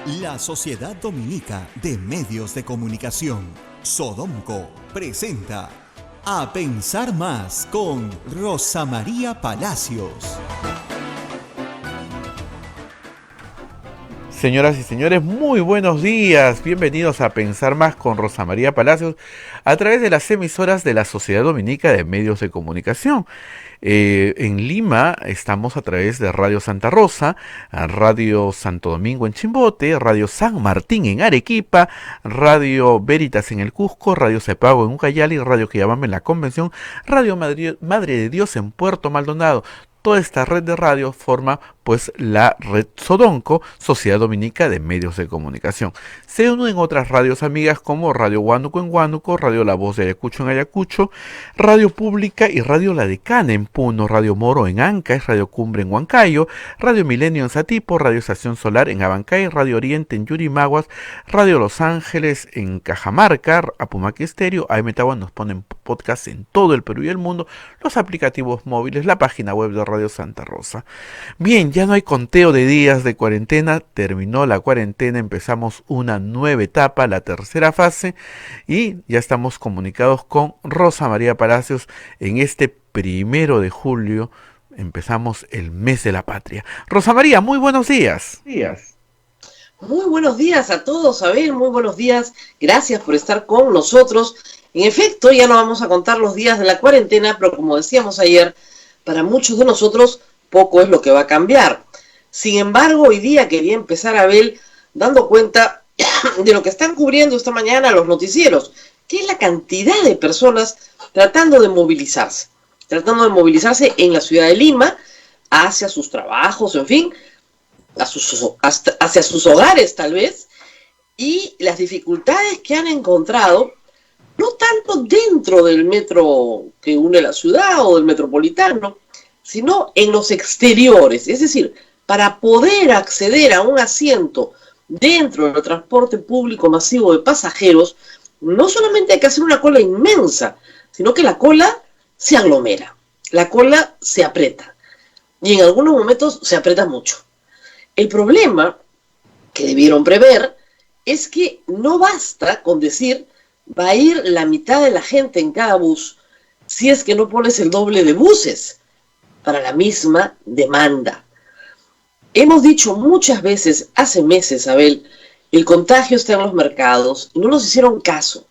La Sociedad Dominica de Medios de Comunicación, Sodomco, presenta A Pensar Más con Rosa María Palacios. Señoras y señores, muy buenos días. Bienvenidos a Pensar Más con Rosa María Palacios a través de las emisoras de la Sociedad Dominica de Medios de Comunicación. En Lima estamos a través de Radio Santa Rosa, Radio Santo Domingo en Chimbote, Radio San Martín en Arequipa, Radio Veritas en el Cusco, Radio Cepago en Ucayali, Radio Quillabamba en la Convención, Radio Madre de Dios en Puerto Maldonado. Toda esta red de radio forma pues la red Sodomco, Sociedad Dominica de Medios de Comunicación. Se unen otras radios amigas como Radio Huánuco en Huánuco, Radio La Voz de Ayacucho en Ayacucho, Radio Pública y Radio La Decana en Puno, Radio Moro en Ancash, Radio Cumbre en Huancayo, Radio Milenio en Satipo, Radio Estación Solar en Abancay, Radio Oriente en Yurimaguas, Radio Los Ángeles en Cajamarca, Apumaque Estéreo, AM Tawan nos ponen podcast en todo el Perú y el mundo, los aplicativos móviles, la página web de Radio Santa Rosa. Bien, ya no hay conteo de días de cuarentena, terminó la cuarentena, empezamos una nueva etapa, la tercera fase, y ya estamos comunicados con Rosa María Palacios en este 1 de julio, empezamos el mes de la patria. Rosa María, muy buenos días. Muy buenos días a todos, Abel, muy buenos días, gracias por estar con nosotros. En efecto, ya no vamos a contar los días de la cuarentena, pero como decíamos ayer, para muchos de nosotros poco es lo que va a cambiar. Sin embargo, hoy día quería empezar, Abel, dando cuenta de lo que están cubriendo esta mañana los noticieros, que es la cantidad de personas tratando de movilizarse en la ciudad de Lima, hacia sus trabajos, en fin, hacia sus hogares tal vez, y las dificultades que han encontrado, no tanto dentro del metro que une la ciudad o del metropolitano, sino en los exteriores. Es decir, para poder acceder a un asiento dentro del transporte público masivo de pasajeros, no solamente hay que hacer una cola inmensa, sino que la cola se aglomera, la cola se aprieta, y en algunos momentos se aprieta mucho. El problema que debieron prever es que no basta con decir va a ir la mitad de la gente en cada bus si es que no pones el doble de buses para la misma demanda. Hemos dicho muchas veces, hace meses, Abel, el contagio está en los mercados y no nos hicieron caso.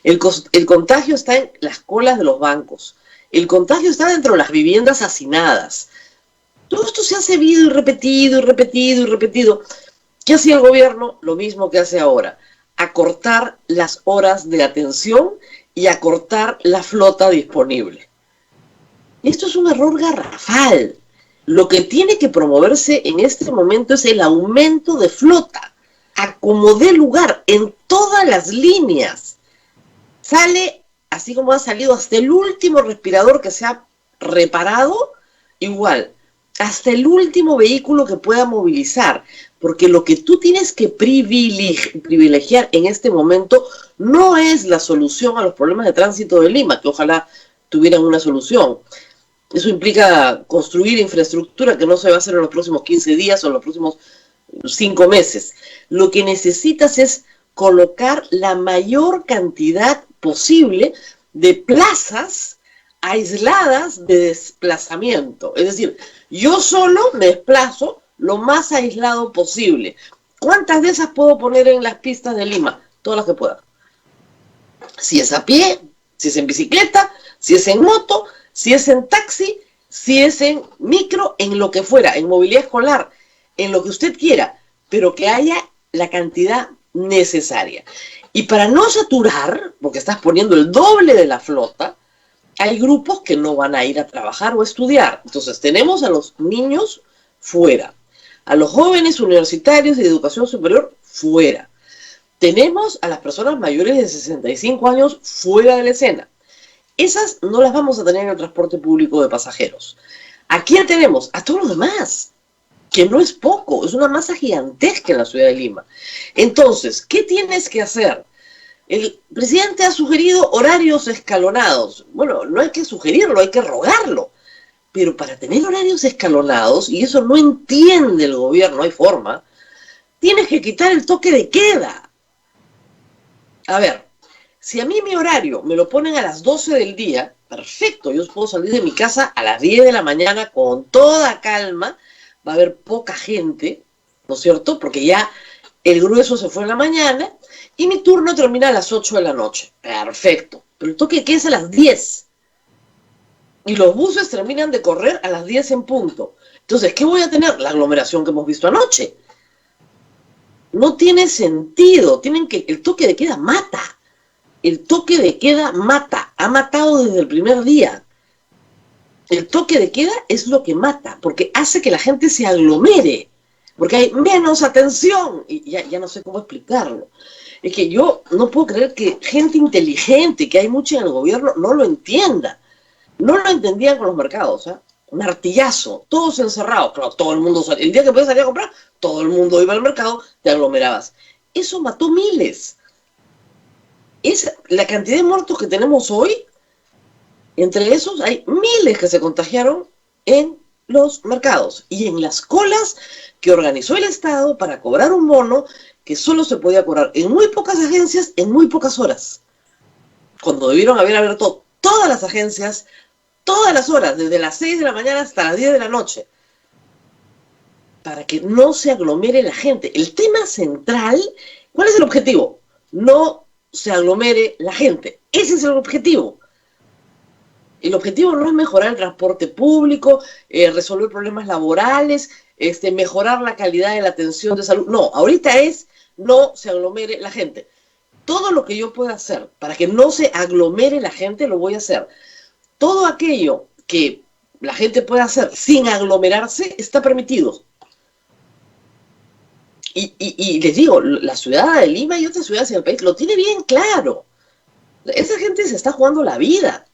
El contagio está en las colas de los bancos. El contagio está dentro de las viviendas hacinadas. Todo esto se ha sabido y repetido y repetido y repetido. ¿Qué hacía el gobierno? Lo mismo que hace ahora. Acortar las horas de atención y acortar la flota disponible. Esto es un error garrafal. Lo que tiene que promoverse en este momento es el aumento de flota, a como dé lugar, en todas las líneas. Sale, así como ha salido hasta el último respirador que se ha reparado, igual, hasta el último vehículo que pueda movilizar, porque lo que tú tienes que privilegiar en este momento no es la solución a los problemas de tránsito de Lima, que ojalá tuvieran una solución. Eso implica construir infraestructura que no se va a hacer en los próximos 15 días o en los próximos 5 meses. Lo que necesitas es colocar la mayor cantidad posible de plazas aisladas de desplazamiento. Es decir, yo solo me desplazo lo más aislado posible. ¿Cuántas de esas puedo poner en las pistas de Lima? Todas las que pueda. Si es a pie, si es en bicicleta, si es en moto, si es en taxi, si es en micro, en lo que fuera, en movilidad escolar, en lo que usted quiera, pero que haya la cantidad necesaria. Y para no saturar, porque estás poniendo el doble de la flota, hay grupos que no van a ir a trabajar o a estudiar. Entonces tenemos a los niños fuera, a los jóvenes universitarios y de educación superior fuera. Tenemos a las personas mayores de 65 años fuera de la escena. Esas no las vamos a tener en el transporte público de pasajeros. ¿A quién tenemos? A todos los demás, que no es poco, es una masa gigantesca en la ciudad de Lima. Entonces, ¿qué tienes que hacer? El presidente ha sugerido horarios escalonados. Bueno, no hay que sugerirlo, hay que rogarlo. Pero para tener horarios escalonados, y eso no entiende el gobierno, no hay forma, tienes que quitar el toque de queda. A ver, si a mí mi horario me lo ponen a las 12 del día, perfecto, yo puedo salir de mi casa a las 10 de la mañana con toda calma, va a haber poca gente, ¿no es cierto? Porque ya el grueso se fue en la mañana y mi turno termina a las 8 de la noche. Perfecto, pero el toque de queda es a las 10. Y los buses terminan de correr a las 10 en punto. Entonces, ¿qué voy a tener? La aglomeración que hemos visto anoche. No tiene sentido. El toque de queda mata. El toque de queda mata. Ha matado desde el primer día. El toque de queda es lo que mata, porque hace que la gente se aglomere, porque hay menos atención. Y ya no sé cómo explicarlo. Es que yo no puedo creer que gente inteligente, que hay mucha en el gobierno, no lo entienda. No lo entendían con los mercados, ¿eh? Un artillazo, todos encerrados. Claro, todo el mundo salía. El día que podías salir a comprar, todo el mundo iba al mercado, te aglomerabas. Eso mató miles. Es la cantidad de muertos que tenemos hoy. Entre esos hay miles que se contagiaron en los mercados y en las colas que organizó el Estado para cobrar un bono que solo se podía cobrar en muy pocas agencias, en muy pocas horas. Cuando debieron haber abierto todas las agencias, todas las horas, desde las 6 de la mañana hasta las 10 de la noche, para que no se aglomere la gente. El tema central, ¿cuál es el objetivo? No se aglomere la gente. Ese es el objetivo. El objetivo no es mejorar el transporte público, resolver problemas laborales, mejorar la calidad de la atención de salud. No, ahorita es no se aglomere la gente. Todo lo que yo pueda hacer para que no se aglomere la gente, lo voy a hacer. Todo aquello que la gente pueda hacer sin aglomerarse está permitido. Y les digo, la ciudad de Lima y otras ciudades en el país lo tiene bien claro. Esa gente se está jugando la vida.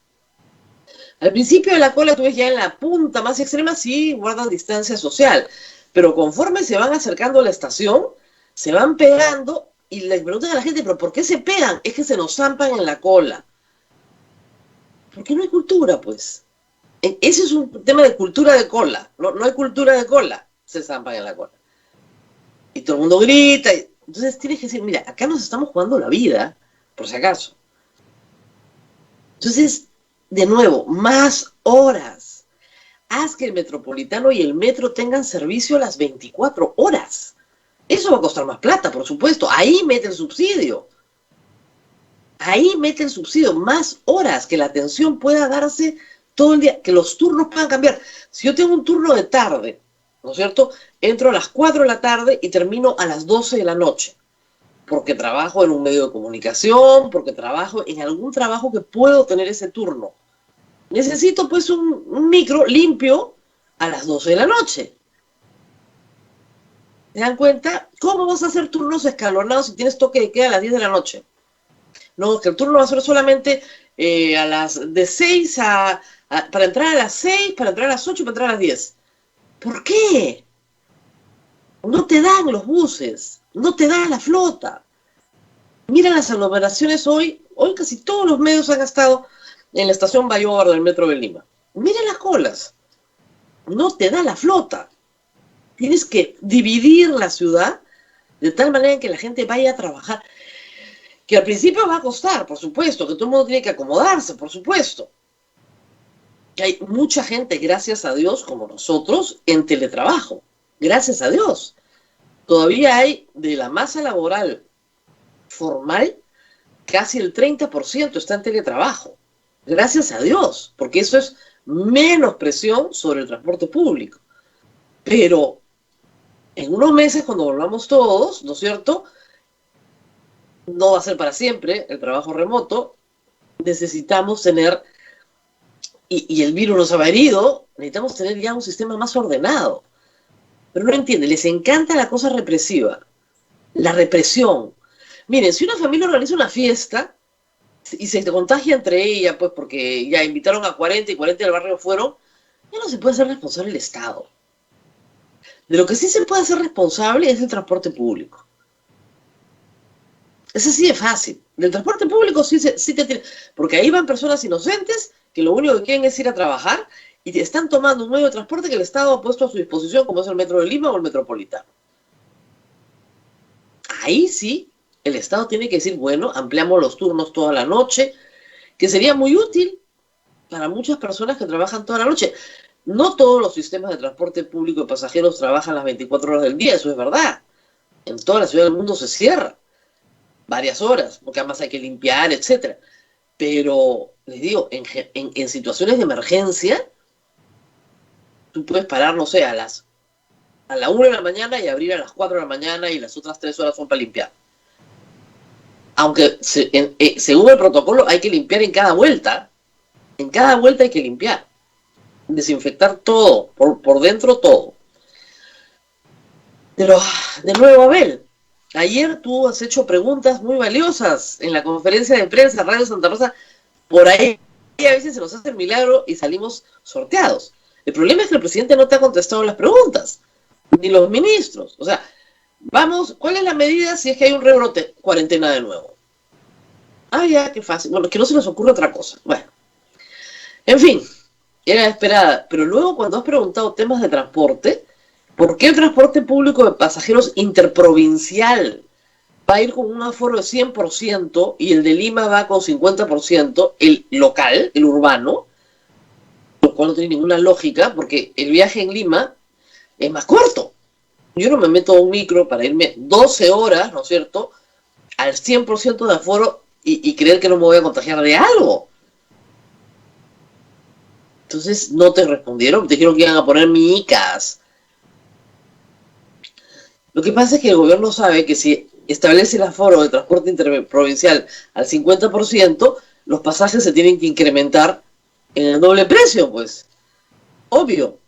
Al principio de la cola, tú ves ya en la punta más extrema, sí guardan distancia social, pero conforme se van acercando a la estación, se van pegando y le preguntan a la gente, ¿pero por qué se pegan? Es que se nos zampan en la cola. Porque no hay cultura, pues. Ese es un tema de cultura de cola. No hay cultura de cola, se zampan en la cola. Y todo el mundo grita. Entonces tienes que decir, mira, acá nos estamos jugando la vida, por si acaso. Entonces, de nuevo, más horas. Haz que el metropolitano y el metro tengan servicio a las 24 horas. Eso va a costar más plata, por supuesto. Ahí mete el subsidio. Ahí mete el subsidio. Más horas, que la atención pueda darse todo el día, que los turnos puedan cambiar. Si yo tengo un turno de tarde, ¿no es cierto? Entro a las 4 de la tarde y termino a las 12 de la noche. Porque trabajo en un medio de comunicación, porque trabajo en algún trabajo que puedo tener ese turno. Necesito pues un micro limpio a las 12 de la noche. ¿Se dan cuenta? ¿Cómo vas a hacer turnos escalonados si tienes toque de queda a las 10 de la noche? No, es que el turno va a ser solamente a las de 6 para entrar a las 6, para entrar a las 8, para entrar a las 10. ¿Por qué? No te dan los buses, no te da la flota. Mira las aglomeraciones hoy casi todos los medios han estado en la estación Bayobar del Metro de Lima. Mira las colas, no te da la flota. Tienes que dividir la ciudad de tal manera que la gente vaya a trabajar. Que al principio va a costar, por supuesto, que todo el mundo tiene que acomodarse, por supuesto. Que hay mucha gente, gracias a Dios, como nosotros, en teletrabajo. Gracias a Dios. Todavía hay de la masa laboral formal, casi el 30% está en teletrabajo. Gracias a Dios, porque eso es menos presión sobre el transporte público. Pero en unos meses, cuando volvamos todos, ¿no es cierto?, no va a ser para siempre el trabajo remoto. Necesitamos tener, y el virus nos ha herido, necesitamos tener ya un sistema más ordenado. Pero no entiende, les encanta la cosa represiva, la represión. Miren, si una familia organiza una fiesta y se contagia entre ellas, pues porque ya invitaron a 40 y 40 del barrio fueron, ya no se puede hacer responsable el Estado. De lo que sí se puede hacer responsable es el transporte público. Es así de fácil. Del transporte público sí te tiene, porque ahí van personas inocentes que lo único que quieren es ir a trabajar y te están tomando un medio de transporte que el Estado ha puesto a su disposición, como es el Metro de Lima o el Metropolitano. ahí sí el Estado tiene que decir, bueno, ampliamos los turnos toda la noche, que sería muy útil para muchas personas que trabajan toda la noche. No todos los sistemas de transporte público de pasajeros trabajan las 24 horas del día, eso es verdad. En toda la ciudad del mundo se cierra varias horas, porque además hay que limpiar, etcétera. Pero, les digo, en situaciones de emergencia, tú puedes parar, no sé, a la 1 de la mañana y abrir a las 4 de la mañana y las otras 3 horas son para limpiar. Aunque según el protocolo hay que limpiar en cada vuelta. En cada vuelta hay que limpiar. Desinfectar todo, por dentro todo. Pero, de nuevo, Abel, ayer tú has hecho preguntas muy valiosas en la conferencia de prensa Radio Santa Rosa. Por ahí a veces se nos hace el milagro y salimos sorteados. El problema es que el presidente no te ha contestado las preguntas, ni los ministros. O sea, vamos, ¿cuál es la medida si es que hay un rebrote? Cuarentena de nuevo. Ah, ya, qué fácil. Bueno, que no se les ocurre otra cosa. Bueno, en fin, era esperada. Pero luego cuando has preguntado temas de transporte, ¿por qué el transporte público de pasajeros interprovincial va a ir con un aforo de 100% y el de Lima va con 50%, el local, el urbano? Lo cual no tiene ninguna lógica, porque el viaje en Lima es más corto. Yo no me meto a un micro para irme 12 horas, ¿no es cierto?, al 100% de aforo y creer que no me voy a contagiar de algo. Entonces no te respondieron, te dijeron que iban a poner micas. Lo que pasa es que el gobierno sabe que si establece el aforo de transporte interprovincial al 50%, los pasajes se tienen que incrementar en el doble precio, pues. Obvio.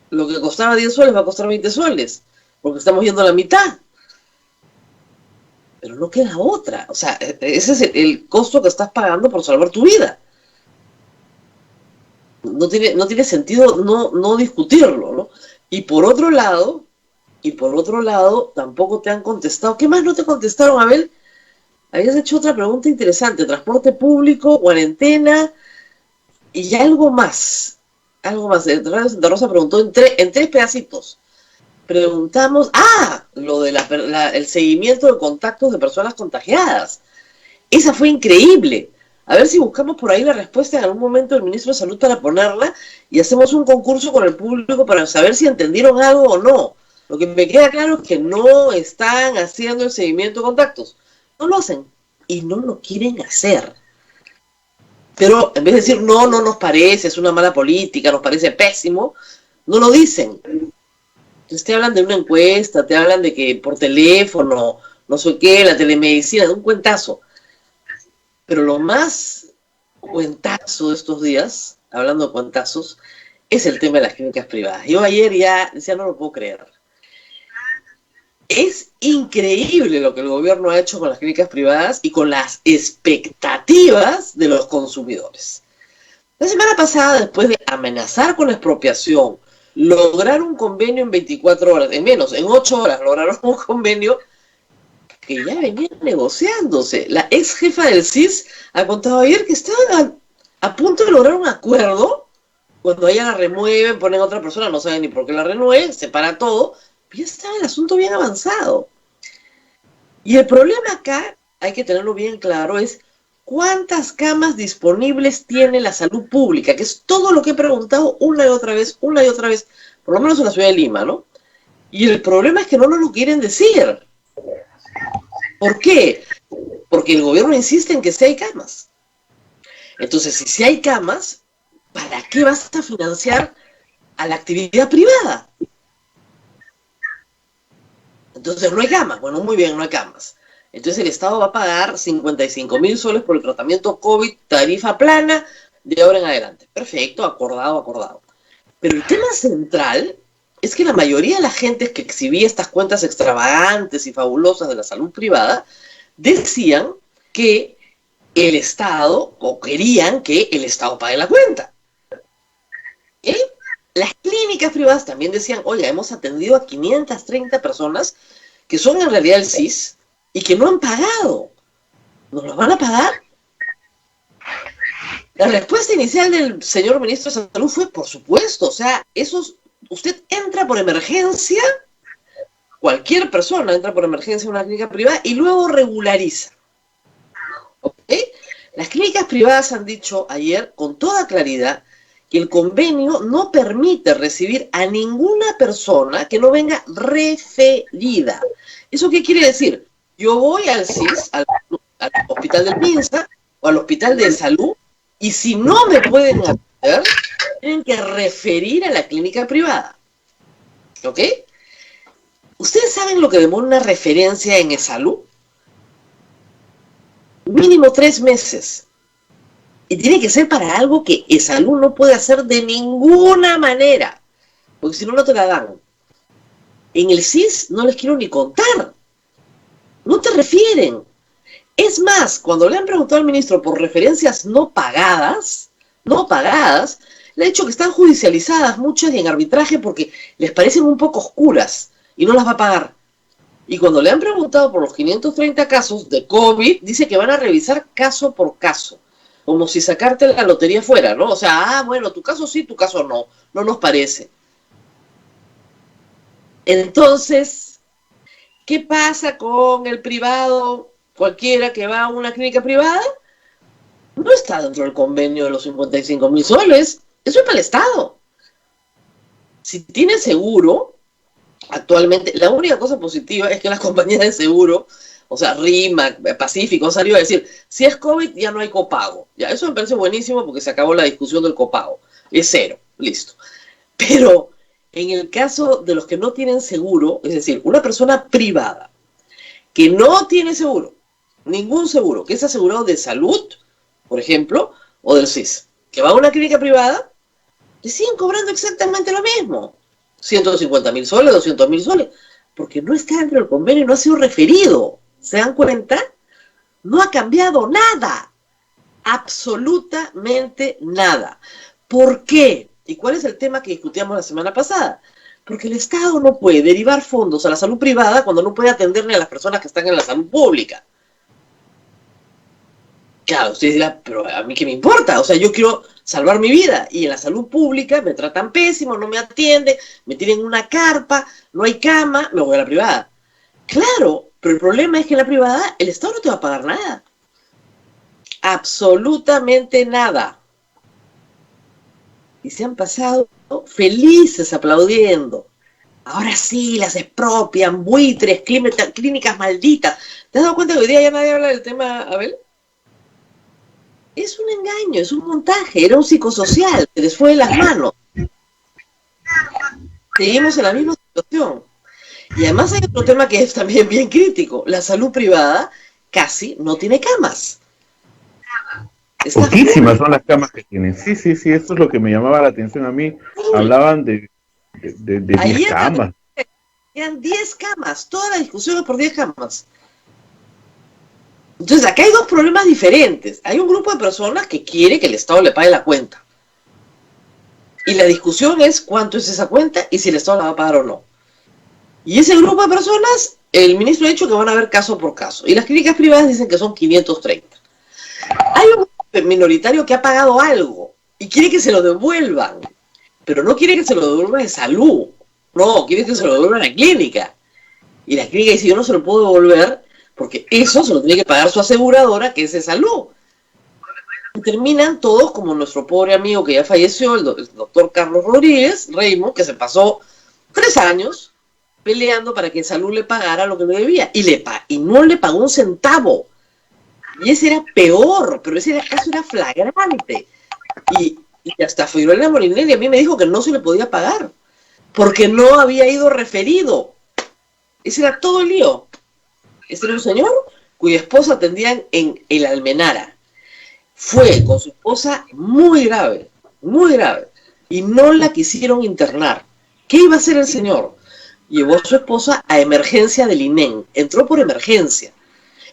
Lo que costaba 10 soles va a costar 20 soles, porque estamos yendo a la mitad. Pero no queda otra. O sea, ese es el costo que estás pagando por salvar tu vida. No tiene sentido no discutirlo, ¿no? Y por otro lado, tampoco te han contestado. ¿Qué más no te contestaron, Abel? Habías hecho otra pregunta interesante. Transporte público, cuarentena y algo más. Algo más. Radio Santa Rosa preguntó en tres pedacitos. Preguntamos, lo de el seguimiento de contactos de personas contagiadas. Esa fue increíble. A ver si buscamos por ahí la respuesta en algún momento del ministro de Salud para ponerla y hacemos un concurso con el público para saber si entendieron algo o no. Lo que me queda claro es que no están haciendo el seguimiento de contactos. No lo hacen y no lo quieren hacer. Pero en vez de decir no nos parece, es una mala política, nos parece pésimo, no lo dicen. Entonces te hablan de una encuesta, te hablan de que por teléfono, no sé qué, la telemedicina, de un cuentazo. Pero lo más cuentazo de estos días, hablando de cuentazos, es el tema de las clínicas privadas. Yo ayer ya decía, no lo puedo creer. Es increíble lo que el gobierno ha hecho con las clínicas privadas y con las expectativas de los consumidores. La semana pasada, después de amenazar con la expropiación, lograr un convenio en 24 horas, en 8 horas lograron un convenio que ya venía negociándose. La ex jefa del CIS ha contado ayer que estaban a punto de lograr un acuerdo. Cuando ella la remueven, ponen a otra persona, no saben ni por qué la renueven, se para todo, ya estaba el asunto bien avanzado. Y el problema acá, hay que tenerlo bien claro, es cuántas camas disponibles tiene la salud pública, que es todo lo que he preguntado una y otra vez, por lo menos en la ciudad de Lima, ¿no? Y el problema es que no nos lo quieren decir. ¿Por qué? Porque el gobierno insiste en que sí hay camas. Entonces, si hay camas, ¿para qué vas a financiar a la actividad privada? Entonces, no hay camas. Bueno, muy bien, no hay camas. Entonces, el Estado va a pagar 55.000 soles por el tratamiento COVID, tarifa plana, de ahora en adelante. Perfecto, acordado. Pero el tema central es que la mayoría de la gente que exhibía estas cuentas extravagantes y fabulosas de la salud privada decían que el Estado, o querían que el Estado pague la cuenta. Las clínicas privadas también decían, oye, hemos atendido a 530 personas que son en realidad el CIS y que no han pagado. ¿Nos lo van a pagar? La respuesta inicial del señor ministro de Salud fue, por supuesto, o sea, usted entra por emergencia cualquier persona entra por emergencia a una clínica privada y luego regulariza. ¿Ok? Las clínicas privadas han dicho ayer con toda claridad que el convenio no permite recibir a ninguna persona que no venga referida. ¿Eso qué quiere decir? Yo voy al CIS, al hospital del Pinza o al hospital de salud, y si no me pueden atender, tienen que referir a la clínica privada. ¿Ok? ¿Ustedes saben lo que demora una referencia en salud? Mínimo 3 meses. Y tiene que ser para algo que salud no puede hacer de ninguna manera, porque si no, no te la dan. En el CIS no les quiero ni contar. No te refieren. Es más, cuando le han preguntado al ministro por referencias no pagadas, le ha dicho que están judicializadas muchas y en arbitraje porque les parecen un poco oscuras y no las va a pagar. Y cuando le han preguntado por los 530 casos de COVID, dice que van a revisar caso por caso, como si sacarte la lotería fuera, ¿no? O sea, bueno, tu caso sí, tu caso no, no nos parece. Entonces, ¿qué pasa con el privado? Cualquiera que va a una clínica privada no está dentro del convenio de los 55.000 soles. Eso es para el Estado. Si tiene seguro, actualmente, la única cosa positiva es que las compañías de seguro, o sea, RIMAC, Pacífico, han salido a decir, si es COVID ya no hay copago. Ya, eso me parece buenísimo porque se acabó la discusión del copago. Es 0, listo. Pero en el caso de los que no tienen seguro, es decir, una persona privada que no tiene seguro, ningún seguro, que es asegurado de salud, por ejemplo, o del CIS, que va a una clínica privada, le siguen cobrando exactamente lo mismo. 150.000 soles, 200.000 soles, porque no está dentro del convenio, no ha sido referido. ¿Se dan cuenta? No ha cambiado nada. Absolutamente nada. ¿Por qué? ¿Y cuál es el tema que discutíamos la semana pasada? Porque el Estado no puede derivar fondos a la salud privada cuando no puede atender ni a las personas que están en la salud pública. Claro, usted dirá, pero a mí qué me importa, o sea, yo quiero salvar mi vida y en la salud pública me tratan pésimo, no me atienden, me tienen una carpa, no hay cama, me voy a la privada. Claro, pero el problema es que en la privada el Estado no te va a pagar nada. Absolutamente nada. Y se han pasado felices aplaudiendo. Ahora sí, las expropian, buitres, clínicas malditas. ¿Te has dado cuenta que hoy día ya nadie habla del tema, Abel? Es un engaño, es un montaje, era un psicosocial, se les fue de las manos. Seguimos en la misma situación. Y además hay otro tema que es también bien crítico. La salud privada casi no tiene camas. Poquísimas son las camas que tienen. Sí, eso es lo que me llamaba la atención a mí. Hablaban de 10 camas. Eran 10 camas, toda la discusión es por 10 camas. Entonces, acá hay dos problemas diferentes. Hay un grupo de personas que quiere que el Estado le pague la cuenta. Y la discusión es cuánto es esa cuenta y si el Estado la va a pagar o no. Y ese grupo de personas, el ministro ha dicho que van a ver caso por caso. Y las clínicas privadas dicen que son 530. Hay un grupo minoritario que ha pagado algo y quiere que se lo devuelvan. Pero no quiere que se lo devuelvan de salud. No, quiere que se lo devuelvan a la clínica. Y la clínica dice, yo no se lo puedo devolver porque eso se lo tiene que pagar su aseguradora, que es de salud. Y terminan todos como nuestro pobre amigo que ya falleció, el doctor Carlos Rodríguez, Raymond, que se pasó 3 años peleando para que salud le pagara lo que le debía. Y no le pagó un centavo. Y ese era peor, pero ese caso era flagrante. Y hasta Fiorella Molinelli a mí me dijo que no se le podía pagar, porque no había ido referido. Ese era todo el lío. Este era un señor cuya esposa atendían en el Almenara. Fue con su esposa muy grave, y no la quisieron internar. ¿Qué iba a hacer el señor? Llevó a su esposa a emergencia del INEM, entró por emergencia.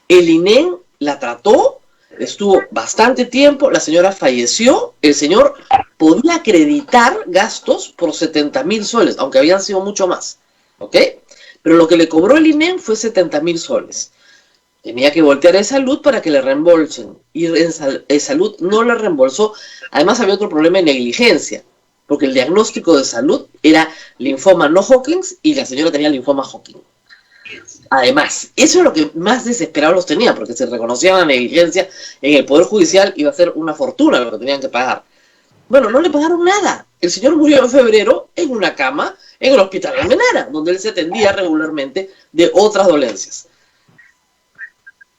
El INEM la trató, estuvo bastante tiempo, la señora falleció, el señor podía acreditar gastos por 70.000 soles, aunque habían sido mucho más, ¿ok? Pero lo que le cobró el INEM fue 70.000 soles. Tenía que voltear a salud para que le reembolsen. Y en salud no le reembolsó. Además había otro problema de negligencia, porque el diagnóstico de salud era linfoma no Hodgkin y la señora tenía linfoma Hodgkin. Además, eso es lo que más desesperados los tenía, porque se reconocía la negligencia en el Poder Judicial, iba a ser una fortuna lo que tenían que pagar. Bueno, no le pagaron nada. El señor murió en febrero en una cama en el hospital de Almenara, donde él se atendía regularmente de otras dolencias.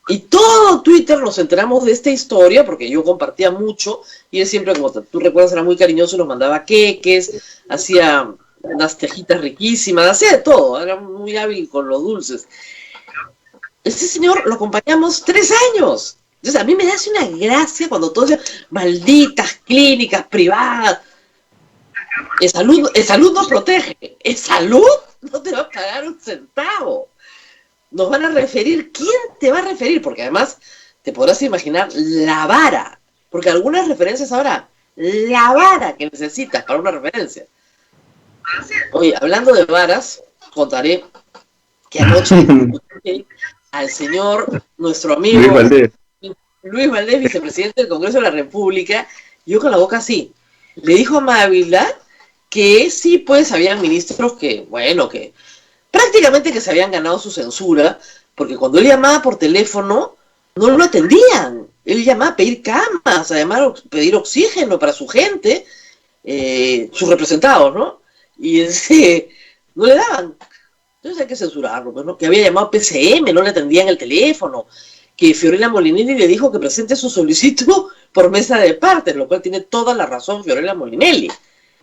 Y todo Twitter nos enteramos de esta historia, porque yo compartía mucho, y él siempre, como tú recuerdas, era muy cariñoso, nos mandaba queques, hacía unas tejitas riquísimas, hacía de todo, era muy hábil con los dulces. Este señor lo acompañamos 3 años. Entonces a mí me hace una gracia cuando todos dicen, malditas clínicas privadas. En salud nos protege. En salud no te va a pagar un centavo. Nos van a referir. ¿Quién te va a referir? Porque además te podrás imaginar la vara. Porque algunas referencias habrá. La vara que necesitas para una referencia. Oye, hablando de varas, contaré que anoche al señor, nuestro amigo Luis Valdés, vicepresidente del Congreso de la República, yo con la boca así, le dijo a Mávila que sí, pues habían ministros que, bueno, que prácticamente que se habían ganado su censura, porque cuando él llamaba por teléfono, no lo atendían. Él llamaba a pedir camas, a pedir oxígeno para su gente, sus representados, ¿no? Y no le daban. Entonces hay que censurarlo, pues, ¿no? Que había llamado a PCM, no le atendían el teléfono, que Fiorella Molinelli le dijo que presente su solicitud por mesa de partes, lo cual tiene toda la razón Fiorella Molinelli.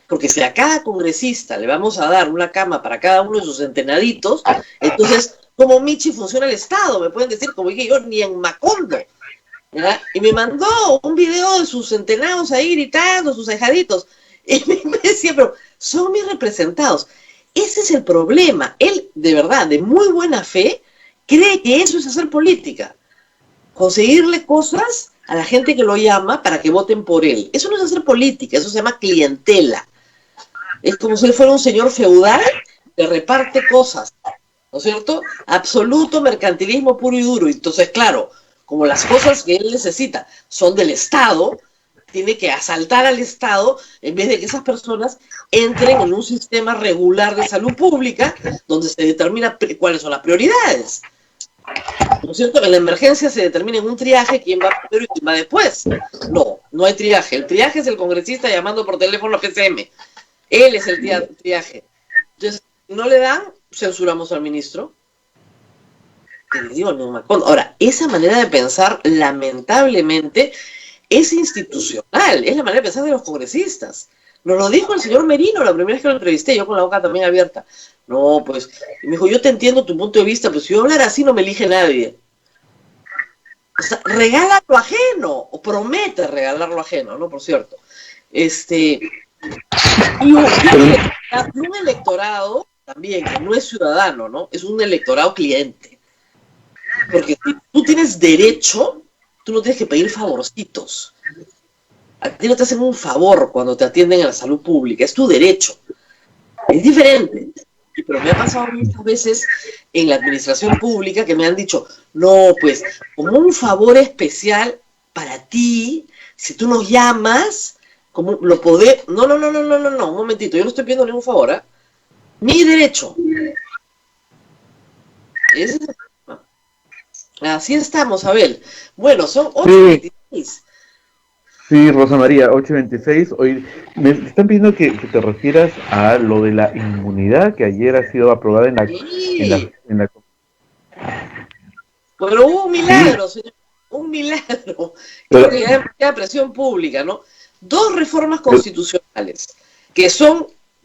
Porque si a cada congresista le vamos a dar una cama para cada uno de sus centenaditos, entonces, ¿cómo Michi funciona el Estado? Me pueden decir, como dije yo, ni en Macondo. ¿Verdad? Y me mandó un video de sus centenados ahí gritando, sus ahijaditos. Y me decía, pero son mis representados. Ese es el problema. Él, de verdad, de muy buena fe, cree que eso es hacer política. Conseguirle cosas a la gente que lo llama para que voten por él. Eso no es hacer política, eso se llama clientela. Es como si él fuera un señor feudal que reparte cosas, ¿no es cierto? Absoluto mercantilismo puro y duro. Entonces, claro, como las cosas que él necesita son del Estado, tiene que asaltar al Estado en vez de que esas personas entren en un sistema regular de salud pública donde se determina cuáles son las prioridades. ¿No es cierto? En la emergencia se determina en un triaje quién va primero y quién va después. No, no hay triaje. El triaje es el congresista llamando por teléfono a PCM. Él es el triaje. Entonces, no le dan, censuramos al ministro. Te digo, no. Ahora, esa manera de pensar, lamentablemente, es institucional. Es la manera de pensar de los congresistas. Nos lo dijo el señor Merino la primera vez que lo entrevisté, yo con la boca también abierta. No, pues, me dijo, yo te entiendo tu punto de vista, pero si yo hablara así no me elige nadie. O sea, regala lo ajeno, o promete regalar lo ajeno, ¿no? Por cierto. Y un electorado también, que no es ciudadano, ¿no? Es un electorado cliente. Porque si tú tienes derecho, tú no tienes que pedir favorcitos. A ti no te hacen un favor cuando te atienden en la salud pública, es tu derecho. Es diferente. Pero me ha pasado muchas veces en la administración pública que me han dicho, no, pues, como un favor especial para ti, si tú nos llamas, como lo podés... No, un momentito, yo no estoy pidiendo ningún favor, ¿eh? Mi derecho. Ese es el problema. Así estamos, Abel. Bueno, son 8:26. Sí, Rosa María, 8:26. Hoy me están pidiendo que te refieras a lo de la inmunidad que ayer ha sido aprobada en la... Pero hubo un milagro, señor. Un milagro. Creo que ya hay presión pública, ¿no? 2 reformas constitucionales que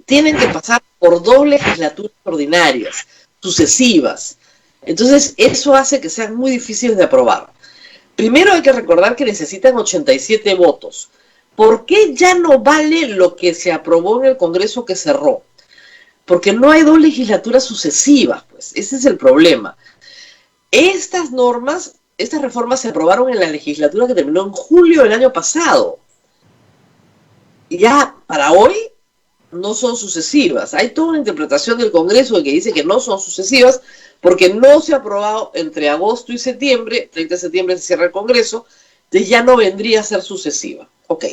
tienen que pasar por 2 legislaturas ordinarias, sucesivas. Entonces, eso hace que sean muy difíciles de aprobar. Primero hay que recordar que necesitan 87 votos. ¿Por qué ya no vale lo que se aprobó en el Congreso que cerró? Porque no hay 2 legislaturas sucesivas, pues. Ese es el problema. Estas reformas se aprobaron en la legislatura que terminó en julio del año pasado. Y ya para hoy no son sucesivas. Hay toda una interpretación del Congreso que dice que no son sucesivas porque no se ha aprobado entre agosto y septiembre, 30 de septiembre se cierra el Congreso, entonces ya no vendría a ser sucesiva. Ok,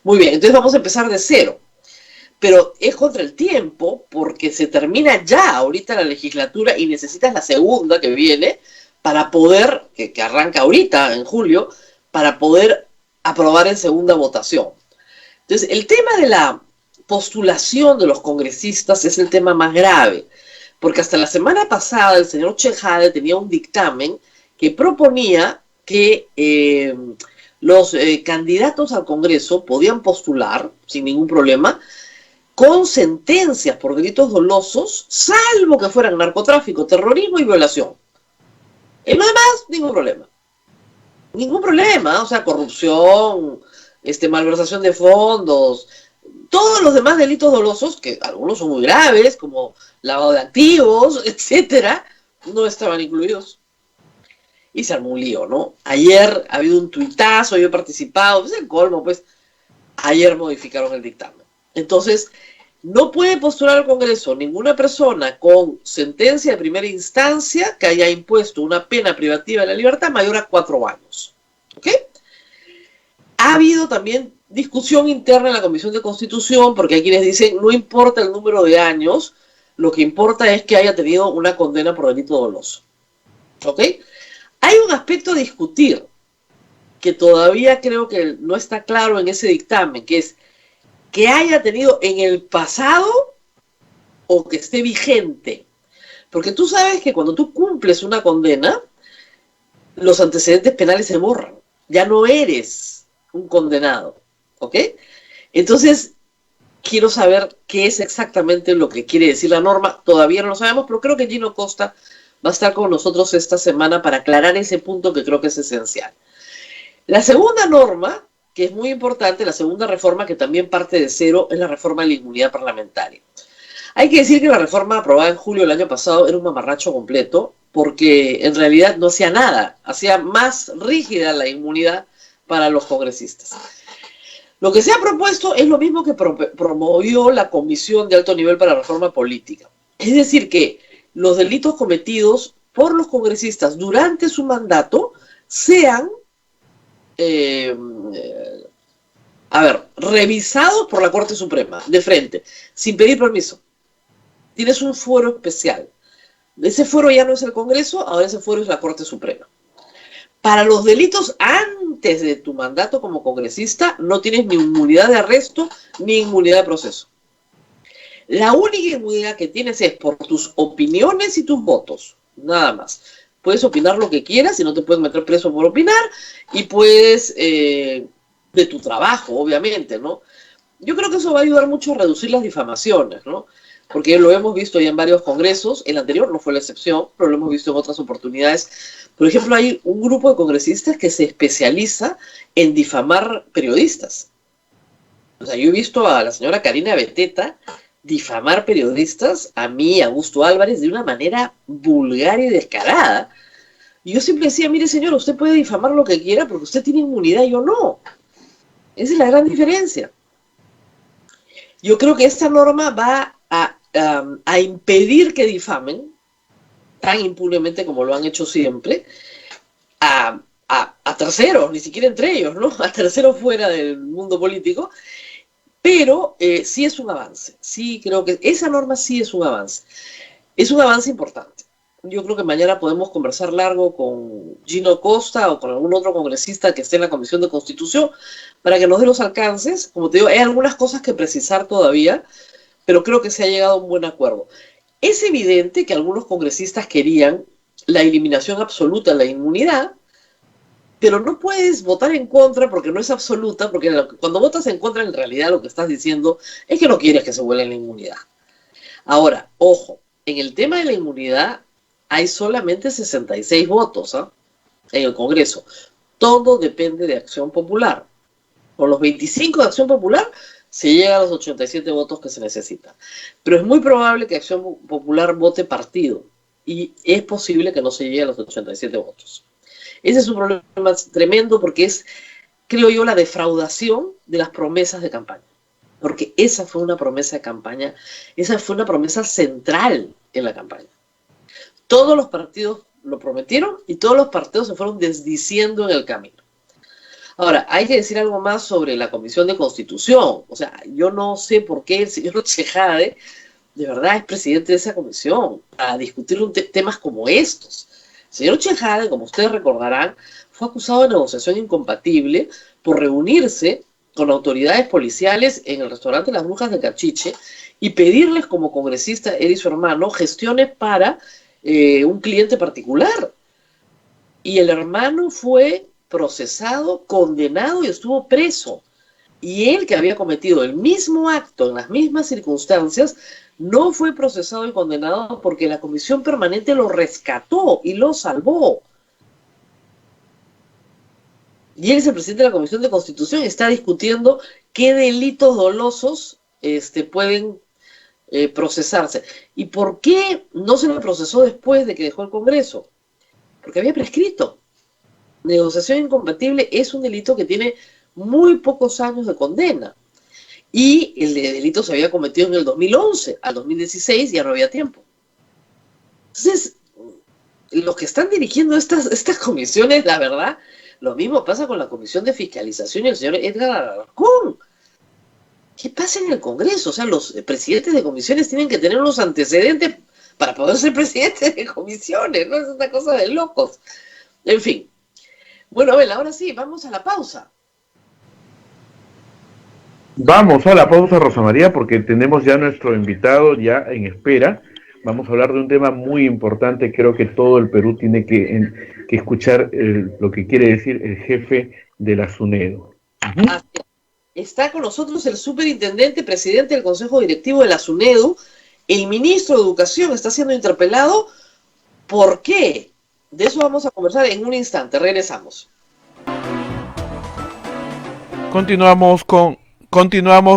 muy bien, entonces vamos a empezar de cero. pero es contra el tiempo porque se termina ya ahorita la legislatura y necesitas la segunda que viene para poder, que arranca ahorita en julio, para poder aprobar en segunda votación. Entonces, el tema de la postulación de los congresistas es el tema más grave, porque hasta la semana pasada el señor Chejade tenía un dictamen que proponía que los candidatos al Congreso podían postular sin ningún problema con sentencias por delitos dolosos, salvo que fueran narcotráfico, terrorismo y violación. En lo demás, ningún problema. Ningún problema, o sea, corrupción, malversación de fondos, todos los demás delitos dolosos, que algunos son muy graves, como lavado de activos, etcétera, no estaban incluidos. Y se armó un lío, ¿no? Ayer ha habido un tuitazo, yo he participado, es el colmo, pues, ayer modificaron el dictamen. Entonces, no puede postular al Congreso ninguna persona con sentencia de primera instancia que haya impuesto una pena privativa de la libertad mayor a 4 años. ¿Ok? Ha habido también discusión interna en la Comisión de Constitución, porque hay quienes dicen, no importa el número de años, lo que importa es que haya tenido una condena por delito doloso. ¿Ok? Hay un aspecto a discutir que todavía creo que no está claro en ese dictamen, que es que haya tenido en el pasado o que esté vigente. Porque tú sabes que cuando tú cumples una condena, los antecedentes penales se borran. Ya no eres un condenado. ¿Ok? Entonces, quiero saber qué es exactamente lo que quiere decir la norma. Todavía no lo sabemos, pero creo que Gino Costa va a estar con nosotros esta semana para aclarar ese punto que creo que es esencial. La segunda norma, que es muy importante, la segunda reforma que también parte de cero, es la reforma de la inmunidad parlamentaria. Hay que decir que la reforma aprobada en julio del año pasado era un mamarracho completo, porque en realidad no hacía nada, hacía más rígida la inmunidad para los congresistas. Lo que se ha propuesto es lo mismo que promovió la Comisión de Alto Nivel para la Reforma Política. Es decir, que los delitos cometidos por los congresistas durante su mandato sean revisados por la Corte Suprema, de frente, sin pedir permiso. Tienes un fuero especial. Ese fuero ya no es el Congreso, ahora ese fuero es la Corte Suprema. Para los delitos antes de tu mandato como congresista, no tienes ni inmunidad de arresto ni inmunidad de proceso. La única inmunidad que tienes es por tus opiniones y tus votos, nada más. Puedes opinar lo que quieras y no te puedes meter preso por opinar, y puedes, de tu trabajo, obviamente, ¿no? Yo creo que eso va a ayudar mucho a reducir las difamaciones, ¿no? Porque lo hemos visto ya en varios congresos, el anterior no fue la excepción, pero lo hemos visto en otras oportunidades. Por ejemplo, hay un grupo de congresistas que se especializa en difamar periodistas. O sea, yo he visto a la señora Karina Beteta difamar periodistas, a mí, a Augusto Álvarez, de una manera vulgar y descarada. Y yo siempre decía, mire señor, usted puede difamar lo que quiera porque usted tiene inmunidad y yo no. Esa es la gran diferencia. Yo creo que esta norma va a impedir que difamen tan impunemente como lo han hecho siempre a terceros, ni siquiera entre ellos, ¿no? A terceros fuera del mundo político, pero sí es un avance. Sí creo que esa norma sí es un avance. Es un avance importante. Yo creo que mañana podemos conversar largo con Gino Costa o con algún otro congresista que esté en la Comisión de Constitución para que nos dé los alcances. Como te digo, hay algunas cosas que precisar todavía, pero creo que se ha llegado a un buen acuerdo. Es evidente que algunos congresistas querían la eliminación absoluta de la inmunidad, pero no puedes votar en contra porque no es absoluta, porque cuando votas en contra en realidad lo que estás diciendo es que no quieres que se vuelva la inmunidad. Ahora, ojo, en el tema de la inmunidad hay solamente 66 votos en el Congreso. Todo depende de Acción Popular. Con los 25 de Acción Popular se llega a los 87 votos que se necesitan. Pero es muy probable que Acción Popular vote partido y es posible que no se llegue a los 87 votos. Ese es un problema tremendo porque es, creo yo, la defraudación de las promesas de campaña. Porque esa fue una promesa de campaña, esa fue una promesa central en la campaña. Todos los partidos lo prometieron y todos los partidos se fueron desdiciendo en el camino. Ahora, hay que decir algo más sobre la Comisión de Constitución. O sea, yo no sé por qué el señor Chejade de verdad es presidente de esa comisión a discutir temas como estos. El señor Chejade, como ustedes recordarán, fue acusado de negociación incompatible por reunirse con autoridades policiales en el restaurante Las Brujas de Cachiche y pedirles como congresista, él y su hermano, gestiones para un cliente particular. Y el hermano fue procesado, condenado y estuvo preso. Y él, que había cometido el mismo acto en las mismas circunstancias, no fue procesado y condenado porque la comisión permanente lo rescató y lo salvó. Y él es el presidente de la Comisión de Constitución y está discutiendo qué delitos dolosos pueden procesarse. ¿Y por qué no se le procesó después de que dejó el Congreso? Porque había prescrito. Negociación incompatible es un delito que tiene muy pocos años de condena. Y el delito se había cometido en el 2011, al 2016 ya no había tiempo. Entonces, los que están dirigiendo estas comisiones, la verdad, lo mismo pasa con la Comisión de Fiscalización y el señor Edgar Alarcón. ¿Qué pasa en el Congreso? O sea, los presidentes de comisiones tienen que tener unos antecedentes para poder ser presidentes de comisiones, ¿no? Es una cosa de locos. En fin. Bueno, Abel, ahora sí, vamos a la pausa. Vamos a la pausa, Rosa María, porque tenemos ya nuestro invitado ya en espera. Vamos a hablar de un tema muy importante. Creo que todo el Perú tiene que escuchar lo que quiere decir el jefe de la SUNEDU. Está con nosotros el superintendente, presidente del Consejo Directivo de la SUNEDU. El ministro de Educación está siendo interpelado. ¿Por qué? De eso vamos a conversar en un instante. Regresamos. Continuamos,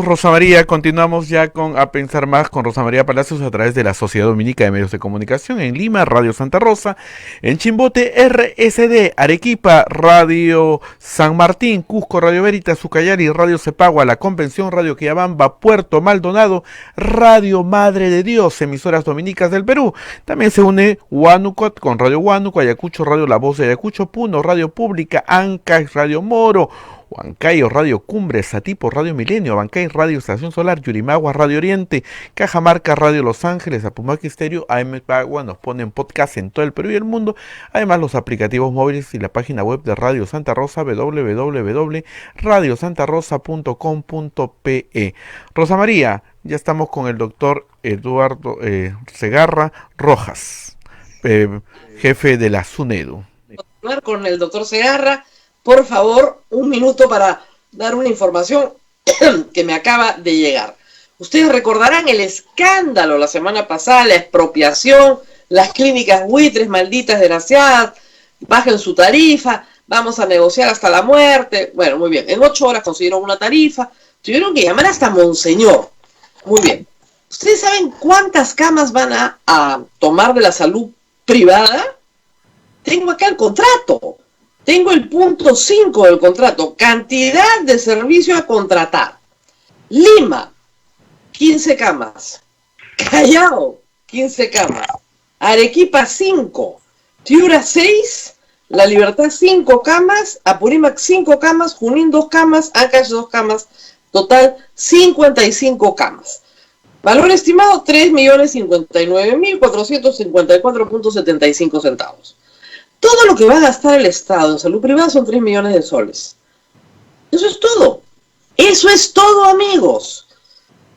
Rosa María, continuamos ya con A Pensar Más con Rosa María Palacios a través de la Sociedad Dominica de Medios de Comunicación en Lima, Radio Santa Rosa, en Chimbote, RSD, Arequipa, Radio San Martín, Cusco, Radio Veritas, Ucayali, Radio Cepagua, La Convención, Radio Quillabamba, Puerto Maldonado, Radio Madre de Dios, emisoras dominicas del Perú. También se une Huánuco con Radio Huánuco, Ayacucho, Radio La Voz de Ayacucho, Puno, Radio Pública, Ancash, Radio Moro, Huancayo, Radio Cumbre, Satipo, Radio Milenio, Abancay, Radio Estación Solar, Yurimagua, Radio Oriente, Cajamarca, Radio Los Ángeles, Apumaque Estéreo, AM Pagua, nos ponen podcast en todo el Perú y el mundo, además los aplicativos móviles y la página web de Radio Santa Rosa, www.radiosantarosa.com.pe. Rosa María, ya estamos con el doctor Eduardo Segarra Rojas, jefe de la SUNEDU. Con el doctor Segarra. Por favor, un minuto para dar una información que me acaba de llegar. Ustedes recordarán el escándalo la semana pasada, la expropiación, las clínicas buitres, malditas, desgraciadas, bajen su tarifa, vamos a negociar hasta la muerte. Bueno, muy bien, en 8 horas consiguieron una tarifa, tuvieron que llamar hasta Monseñor. Muy bien. ¿Ustedes saben cuántas camas van a tomar de la salud privada? Tengo acá el contrato. Tengo el punto 5 del contrato, cantidad de servicio a contratar. Lima, 15 camas. Callao, 15 camas. Arequipa, 5. Piura, 6. La Libertad, 5 camas. Apurímac, 5 camas. Junín, 2 camas. Ancash, 2 camas. Total, 55 camas. Valor estimado, 3.059.454.75 centavos. Todo lo que va a gastar el Estado en salud privada son 3 millones de soles. Eso es todo. Eso es todo, amigos.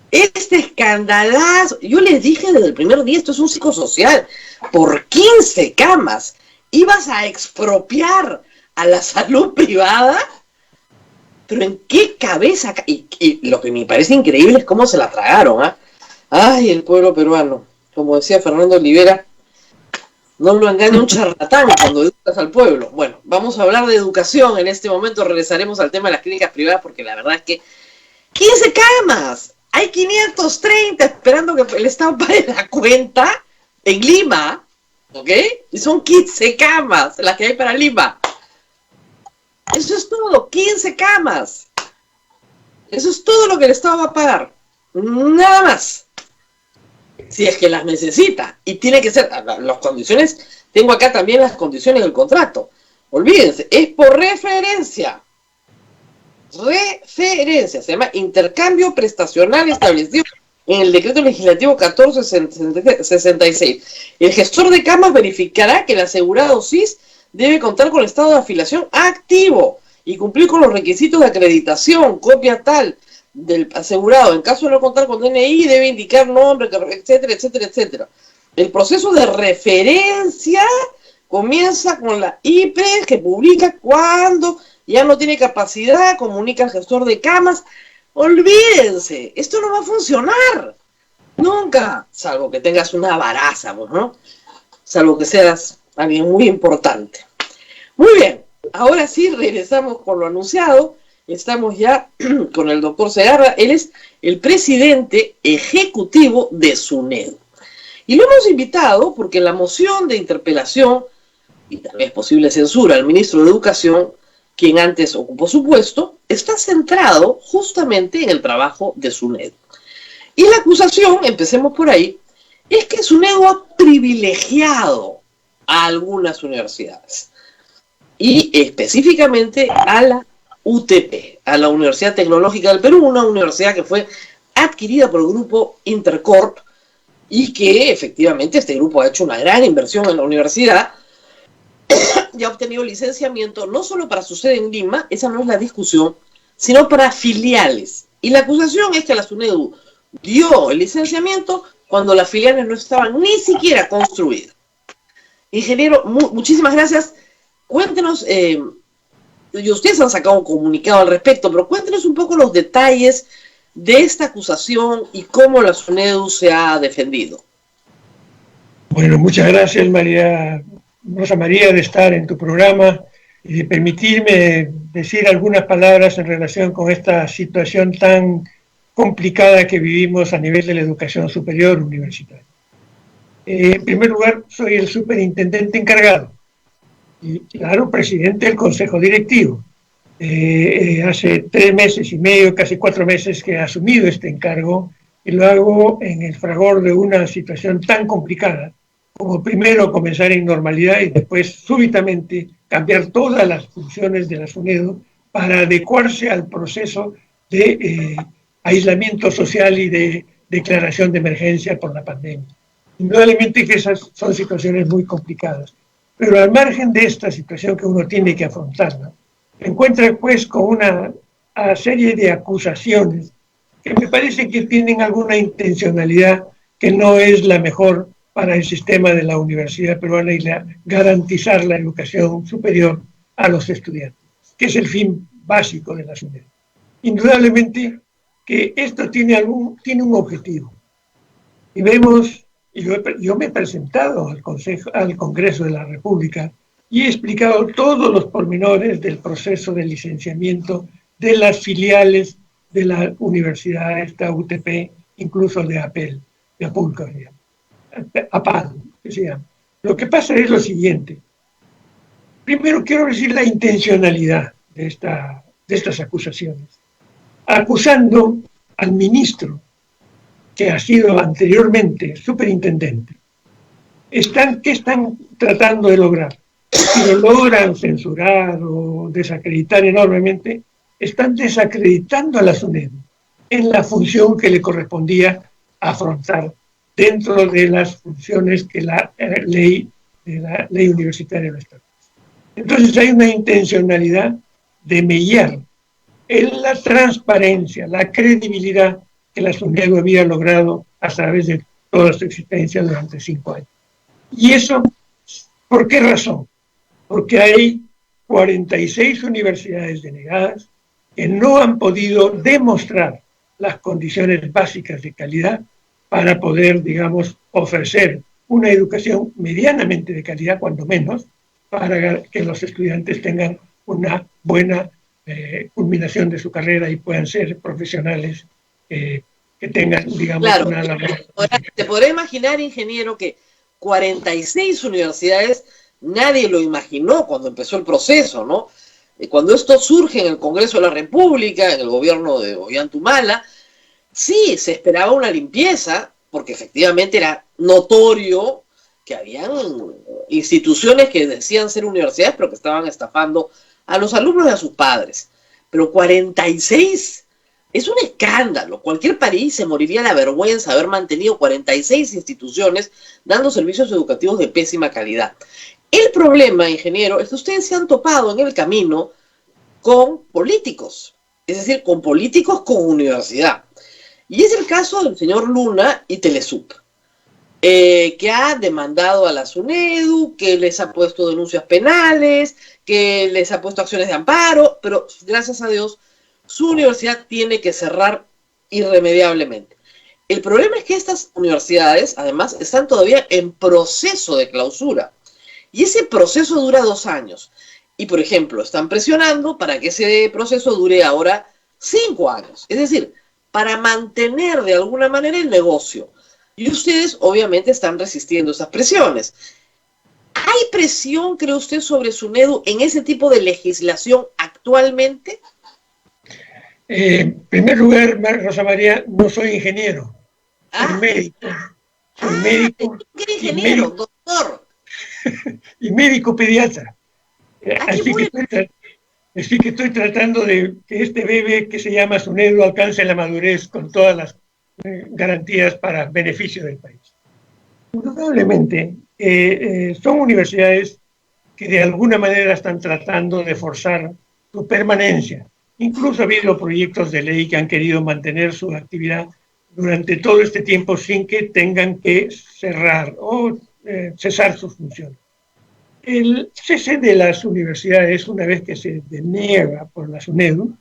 Este escandalazo. Yo les dije desde el primer día, esto es un psicosocial. Por 15 camas ibas a expropiar a la salud privada. Pero ¿en qué cabeza? Y lo que me parece increíble es cómo se la tragaron, ¿ah? Ay, el pueblo peruano. Como decía Fernando Olivera, no lo engaña un charlatán cuando educas al pueblo. Bueno, vamos a hablar de educación en este momento. Regresaremos al tema de las clínicas privadas porque la verdad es que 15 camas. Hay 530 esperando que el Estado pague la cuenta en Lima, ¿ok? Y son 15 camas las que hay para Lima. Eso es todo, 15 camas. Eso es todo lo que el Estado va a pagar. Nada más. Si es que las necesita. Y tiene que ser, las condiciones, tengo acá también las condiciones del contrato. Olvídense, es por referencia. referencia, se llama intercambio prestacional establecido en el decreto legislativo 1466. El gestor de camas verificará que el asegurado SIS debe contar con el estado de afiliación activo y cumplir con los requisitos de acreditación, copia tal del asegurado. En caso de no contar con DNI, debe indicar nombre, etcétera, etcétera, etcétera. El proceso de referencia comienza con la IPRES, que publica cuando ya no tiene capacidad, comunica al gestor de camas. Olvídense, esto no va a funcionar nunca, salvo que tengas una baraza, ¿no? Salvo que seas alguien muy importante. Muy bien, ahora sí regresamos con lo anunciado. Estamos ya con el doctor Segarra. Él es el presidente ejecutivo de SUNEDU. Y lo hemos invitado porque la moción de interpelación y tal vez posible censura al ministro de Educación, quien antes ocupó su puesto, está centrado justamente en el trabajo de SUNEDU. Y la acusación, empecemos por ahí, es que SUNEDU ha privilegiado a algunas universidades, y específicamente a la UTP, a la Universidad Tecnológica del Perú, una universidad que fue adquirida por el grupo Intercorp, y que efectivamente este grupo ha hecho una gran inversión en la universidad y ha obtenido licenciamiento no solo para su sede en Lima, esa no es la discusión, sino para filiales. Y la acusación es que la SUNEDU dio el licenciamiento cuando las filiales no estaban ni siquiera construidas. Ingeniero, muchísimas gracias. Cuéntenos, y ustedes han sacado un comunicado al respecto, pero cuéntenos un poco los detalles de esta acusación y cómo la SUNEDU se ha defendido. Bueno, muchas gracias, Rosa María, de estar en tu programa y de permitirme decir algunas palabras en relación con esta situación tan complicada que vivimos a nivel de la educación superior universitaria. En primer lugar, soy el superintendente encargado y, claro, presidente del Consejo Directivo. Hace 3 meses y medio, casi 4 meses que he asumido este encargo, y lo hago en el fragor de una situación tan complicada como primero comenzar en normalidad y después súbitamente cambiar todas las funciones de la SUNEDU para adecuarse al proceso de aislamiento social y de declaración de emergencia por la pandemia. Indudablemente que esas son situaciones muy complicadas, pero al margen de esta situación que uno tiene que afrontarla, se encuentra pues con una serie de acusaciones que me parece que tienen alguna intencionalidad que no es la mejor para el sistema de la universidad peruana y garantizar la educación superior a los estudiantes, que es el fin básico de la SUNEDU. Indudablemente que esto tiene un objetivo. Y vemos, yo me he presentado al Congreso de la República y he explicado todos los pormenores del proceso de licenciamiento de las filiales de la universidad, esta UTP, incluso de APEL, de Apulco, APAD, que se llama. Lo que pasa es lo siguiente. Primero quiero decir la intencionalidad de estas acusaciones. Acusando al ministro, que ha sido anteriormente superintendente, ¿qué están tratando de lograr? Si lo logran censurar o desacreditar enormemente, están desacreditando a la SUNEDU en la función que le correspondía afrontar dentro de las funciones que la ley universitaria lo establece. Entonces hay una intencionalidad de mellar en la transparencia, la credibilidad que la SUNEDU había logrado a través de toda su existencia durante 5 años. Y eso, ¿por qué razón? Porque hay 46 universidades denegadas que no han podido demostrar las condiciones básicas de calidad para poder, digamos, ofrecer una educación medianamente de calidad, cuando menos, para que los estudiantes tengan una buena culminación de su carrera y puedan ser profesionales que tengan, digamos, claro, una labor. Ahora, te podrás imaginar, ingeniero, que 46 universidades, nadie lo imaginó cuando empezó el proceso, ¿no? Cuando esto surge en el Congreso de la República, en el gobierno de Ollanta, sí, se esperaba una limpieza, porque efectivamente era notorio que habían instituciones que decían ser universidades, pero que estaban estafando a los alumnos y a sus padres. pero 46 es un escándalo. Cualquier país se moriría de vergüenza haber mantenido 46 instituciones dando servicios educativos de pésima calidad. El problema, ingeniero, es que ustedes se han topado en el camino con políticos, es decir, con políticos con universidad. Y es el caso del señor Luna y Telesup, que ha demandado a la SUNEDU, que les ha puesto denuncias penales, que les ha puesto acciones de amparo, pero gracias a Dios su universidad tiene que cerrar irremediablemente. El problema es que estas universidades, además, están todavía en proceso de clausura. Y ese proceso dura 2 años. Y, por ejemplo, están presionando para que ese proceso dure ahora 5 años. Es decir, para mantener de alguna manera el negocio. Y ustedes, obviamente, están resistiendo esas presiones. ¿Hay presión, cree usted, sobre SUNEDU en ese tipo de legislación actualmente? En primer lugar, Rosa María, no soy ingeniero, soy médico. Soy médico. ¿Qué ingeniero, doctor? Y médico pediatra. Así bueno. que estoy tratando de que este bebé que se llama SUNEDU alcance la madurez con todas las garantías para beneficio del país. Indudablemente, son universidades que de alguna manera están tratando de forzar su permanencia. Incluso ha habido proyectos de ley que han querido mantener su actividad durante todo este tiempo sin que tengan que cerrar o cesar sus funciones. El cese de las universidades, una vez que se deniega por la SUNEDU,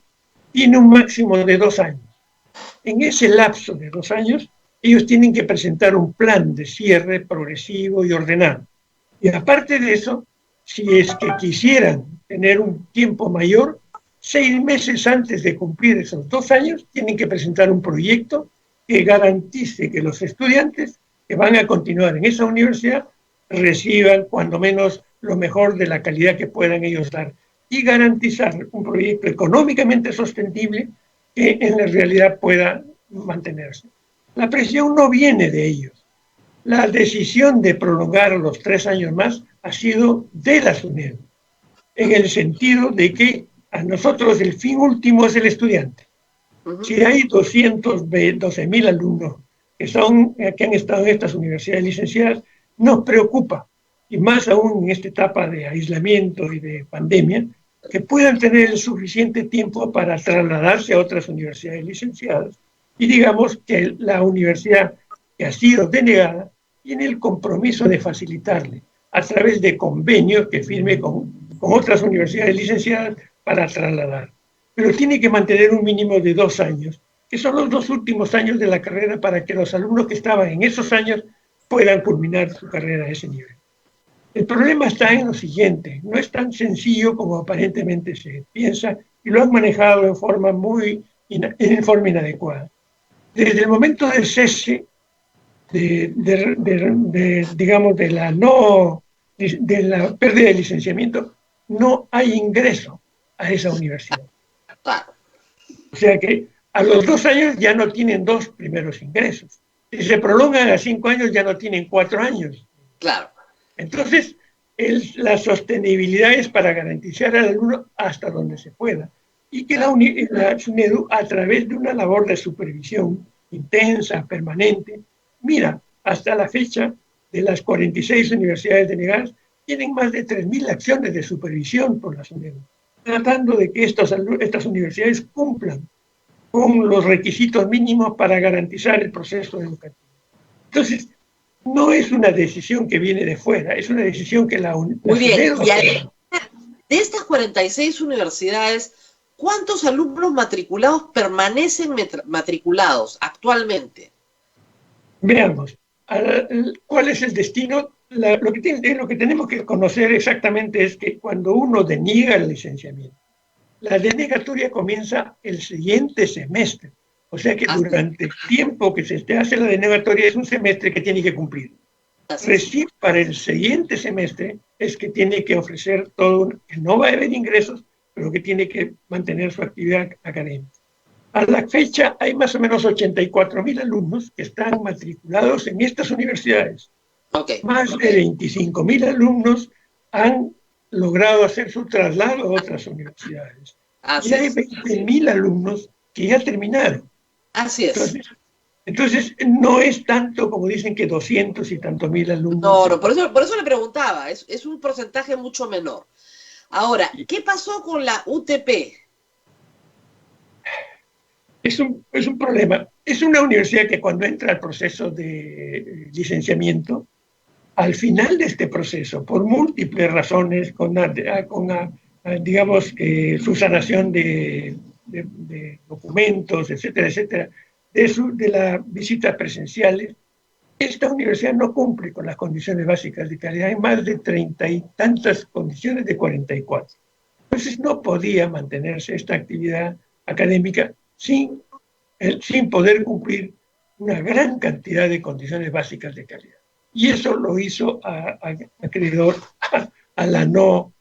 tiene un máximo de 2 años. En ese lapso de 2 años, ellos tienen que presentar un plan de cierre progresivo y ordenado. Y aparte de eso, si es que quisieran tener un tiempo mayor, 6 meses antes de cumplir esos 2 años, tienen que presentar un proyecto que garantice que los estudiantes que van a continuar en esa universidad reciban cuando menos lo mejor de la calidad que puedan ellos dar y garantizar un proyecto económicamente sostenible que en la realidad pueda mantenerse. La presión no viene de ellos. La decisión de prolongar los 3 años más ha sido de la SUNEDU, en el sentido de que a nosotros el fin último es el estudiante. Si hay 212.000 alumnos que han estado en estas universidades licenciadas, nos preocupa, y más aún en esta etapa de aislamiento y de pandemia, que puedan tener el suficiente tiempo para trasladarse a otras universidades licenciadas. Y digamos que la universidad que ha sido denegada tiene el compromiso de facilitarle a través de convenios que firme con otras universidades licenciadas para trasladar. Pero tiene que mantener un mínimo de 2 años, que son los 2 últimos años de la carrera para que los alumnos que estaban en esos años puedan culminar su carrera a ese nivel. El problema está en lo siguiente, no es tan sencillo como aparentemente se piensa y lo han manejado en forma inadecuada. Desde el momento del cese digamos, de la pérdida de licenciamiento, no hay ingreso a esa universidad. O sea que a los 2 años ya no tienen 2 primeros ingresos. Si se prolongan a 5 años ya no tienen 4 años. Claro. Entonces, la sostenibilidad es para garantizar al alumno hasta donde se pueda. Y que la SUNEDU, a través de una labor de supervisión intensa, permanente, mira, hasta la fecha de las 46 universidades denegadas, tienen más de 3.000 acciones de supervisión por la SUNEDU, tratando de que estas universidades cumplan con los requisitos mínimos para garantizar el proceso educativo. Entonces, no es una decisión que viene de fuera, es una decisión que la Muy bien, y de estas 46 universidades, ¿cuántos alumnos matriculados permanecen matriculados actualmente? Veamos, ¿cuál es el destino? Lo que tenemos que conocer exactamente es que cuando uno deniega el licenciamiento, la denegatoria comienza el siguiente semestre. O sea que durante el tiempo que se hace la denegatoria es un semestre que tiene que cumplir. Recién para el siguiente semestre es que tiene que ofrecer todo, que no va a haber ingresos, pero que tiene que mantener su actividad académica. A la fecha hay más o menos 84.000 alumnos que están matriculados en estas universidades. Más de 25.000 alumnos han logrado hacer su traslado a otras universidades. Así y hay es. 20.000 alumnos que ya terminaron. Así es. Entonces, no es tanto como dicen que 200 y tantos mil alumnos. No, no, por eso le preguntaba, es un porcentaje mucho menor. Ahora, ¿qué pasó con la UTP? Es un problema. Es una universidad que cuando entra al proceso de licenciamiento, al final de este proceso, por múltiples razones, digamos, subsanación de documentos, etcétera, etcétera, de las visitas presenciales, esta universidad no cumple con las condiciones básicas de calidad. Hay más de 30 y tantas condiciones de 44. Entonces no podía mantenerse esta actividad académica sin poder cumplir una gran cantidad de condiciones básicas de calidad. Y eso lo hizo acreedor a la no.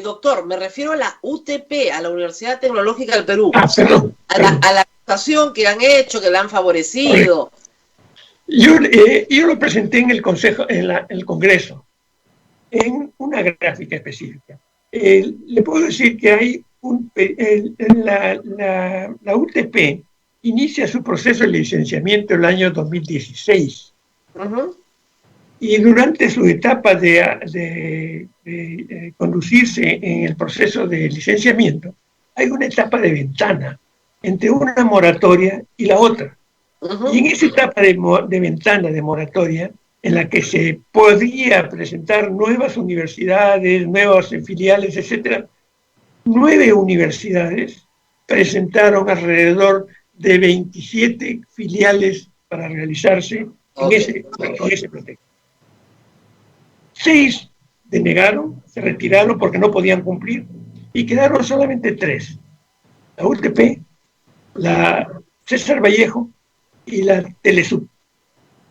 Doctor, me refiero a la UTP, a la Universidad Tecnológica del Perú. Perdón. A la acusación que han hecho, que la han favorecido. Yo lo presenté en el Consejo, en el Congreso, en una gráfica específica. Le puedo decir que hay la UTP inicia su proceso de licenciamiento el año 2016. Uh-huh. Y durante su etapa de conducirse en el proceso de licenciamiento, hay una etapa de ventana entre una moratoria y la otra. Uh-huh. Y en esa etapa de ventana, de moratoria, en la que se podía presentar nuevas universidades, nuevas filiales, etc., 9 universidades presentaron alrededor de 27 filiales para realizarse con ese pretexto. 6 denegaron, se retiraron porque no podían cumplir, y quedaron solamente 3. La UTP, la César Vallejo y la Telesub.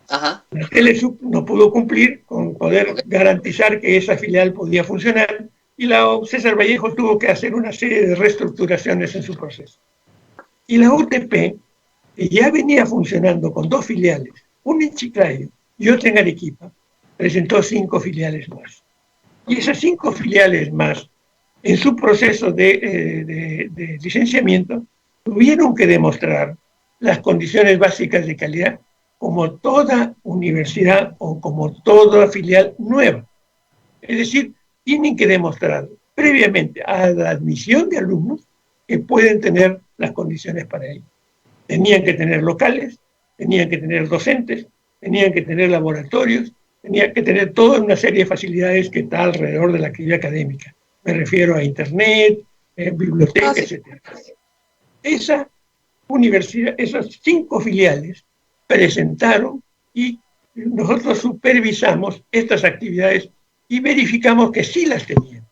Ajá. La Telesub no pudo cumplir con poder garantizar que esa filial podía funcionar, y la César Vallejo tuvo que hacer una serie de reestructuraciones en su proceso. Y la UTP, que ya venía funcionando con 2 filiales, una en Chiclayo y otra en Arequipa, presentó 5 filiales más. Y esas 5 filiales más, en su proceso de licenciamiento, tuvieron que demostrar las condiciones básicas de calidad como toda universidad o como toda filial nueva. Es decir, tienen que demostrar previamente a la admisión de alumnos que pueden tener las condiciones para ello. Tenían que tener locales, tenían que tener docentes, tenían que tener laboratorios, tenían que tener toda una serie de facilidades que está alrededor de la actividad académica. Me refiero a internet, bibliotecas, etc. Esa universidad, esas 5 filiales presentaron y nosotros supervisamos estas actividades y verificamos que sí las tenían.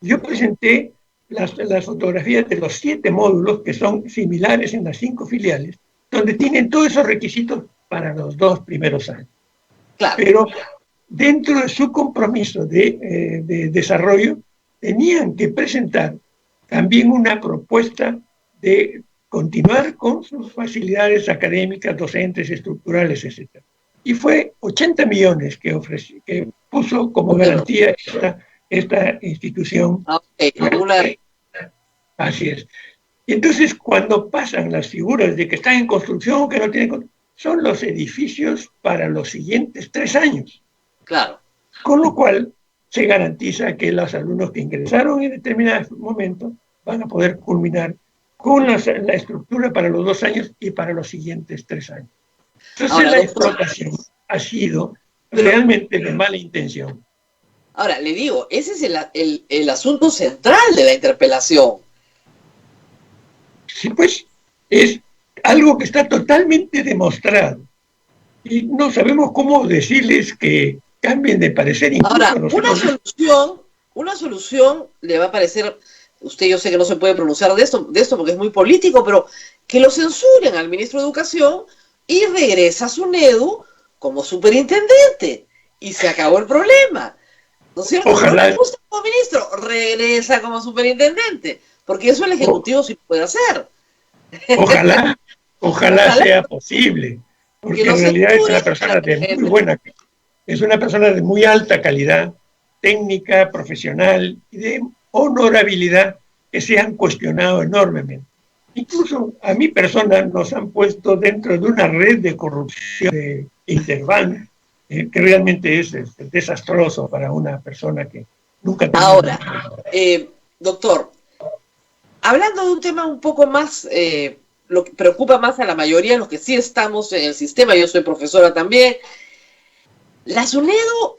Yo presenté las fotografías de los 7 módulos que son similares en las 5 filiales, donde tienen todos esos requisitos para los 2 primeros años. Claro. Pero dentro de su compromiso de desarrollo, tenían que presentar también una propuesta de continuar con sus facilidades académicas, docentes, estructurales, etc. Y fue 80 millones que puso como garantía esta institución. Okay. Así es. Y entonces, cuando pasan las figuras de que están en construcción, que no tienen, son los edificios para los siguientes 3 años. Claro. Con lo cual, se garantiza que los alumnos que ingresaron en determinados momentos van a poder culminar con la estructura para los 2 años y para los siguientes 3 años. Entonces, ahora, la explotación ha sido realmente de mala intención. Ahora, le digo, ese es el asunto central de la interpelación. Sí, pues, es algo que está totalmente demostrado. Y no sabemos cómo decirles que cambien de parecer. Ahora, una solución le va a parecer, usted yo sé que no se puede pronunciar de esto porque es muy político, pero que lo censuren al ministro de Educación y regresa a SUNEDU como superintendente. Y se acabó el problema. ¿No es cierto? Ojalá. No le gusta como ministro, regresa como superintendente. Porque eso el Ejecutivo sí puede hacer. Ojalá sea posible. Porque en realidad es una persona de muy buena, es una persona de muy alta calidad técnica, profesional y de honorabilidad que se han cuestionado enormemente. Incluso a mi persona nos han puesto dentro de una red de corrupción de Interbank, que realmente es desastroso para una persona que nunca tenía. Ahora, doctor, hablando de un tema un poco más, lo que preocupa más a la mayoría de los que sí estamos en el sistema, yo soy profesora también, la SUNEDU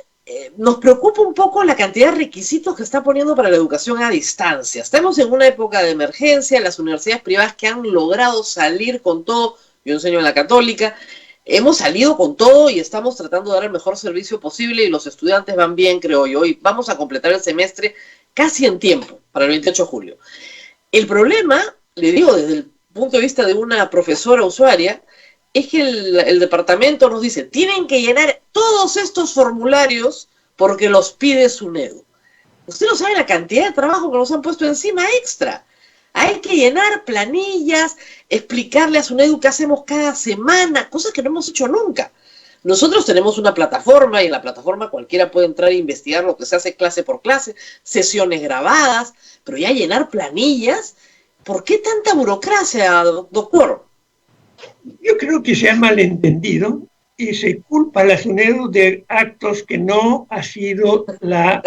nos preocupa un poco la cantidad de requisitos que está poniendo para la educación a distancia. Estamos en una época de emergencia, las universidades privadas que han logrado salir con todo, yo enseño en la Católica, hemos salido con todo y estamos tratando de dar el mejor servicio posible y los estudiantes van bien, creo yo, y vamos a completar el semestre casi en tiempo, para el 28 de julio. El problema, le digo desde el punto de vista de una profesora usuaria, es que el departamento nos dice, tienen que llenar todos estos formularios porque los pide SUNEDU. Usted no sabe la cantidad de trabajo que nos han puesto encima extra. Hay que llenar planillas, explicarle a SUNEDU qué hacemos cada semana, cosas que no hemos hecho nunca. Nosotros tenemos una plataforma y en la plataforma cualquiera puede entrar e investigar lo que se hace clase por clase, sesiones grabadas, pero ya llenar planillas, ¿por qué tanta burocracia, doctor? Yo creo que se ha malentendido y se culpa a la SUNEDU de actos que no ha sido la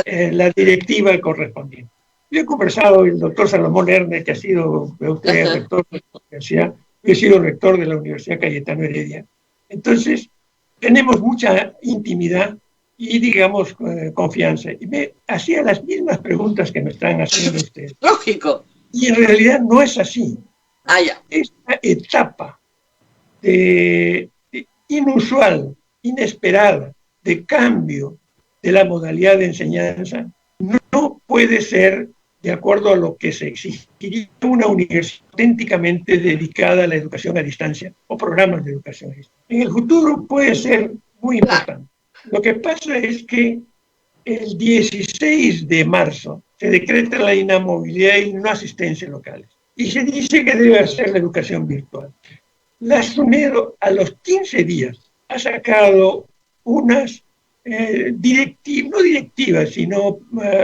directiva correspondiente. Yo he conversado con el doctor Salomón Lerner, que ha sido usted rector de la universidad, yo he sido rector de la Universidad Cayetano Heredia. Entonces, tenemos mucha intimidad y, digamos, confianza. Y me hacía las mismas preguntas que me están haciendo ustedes. Lógico. Y en realidad no es así. Ah, ya. Esta etapa inusual, inesperada, de cambio de la modalidad de enseñanza, no puede ser de acuerdo a lo que se exigiría una universidad auténticamente dedicada a la educación a distancia o programas de educación a distancia. En el futuro puede ser muy importante. Lo que pasa es que el 16 de marzo se decreta la inamovilidad y no asistencia locales. Y se dice que debe hacer la educación virtual. La SUNEDU a los 15 días ha sacado unas no directivas, sino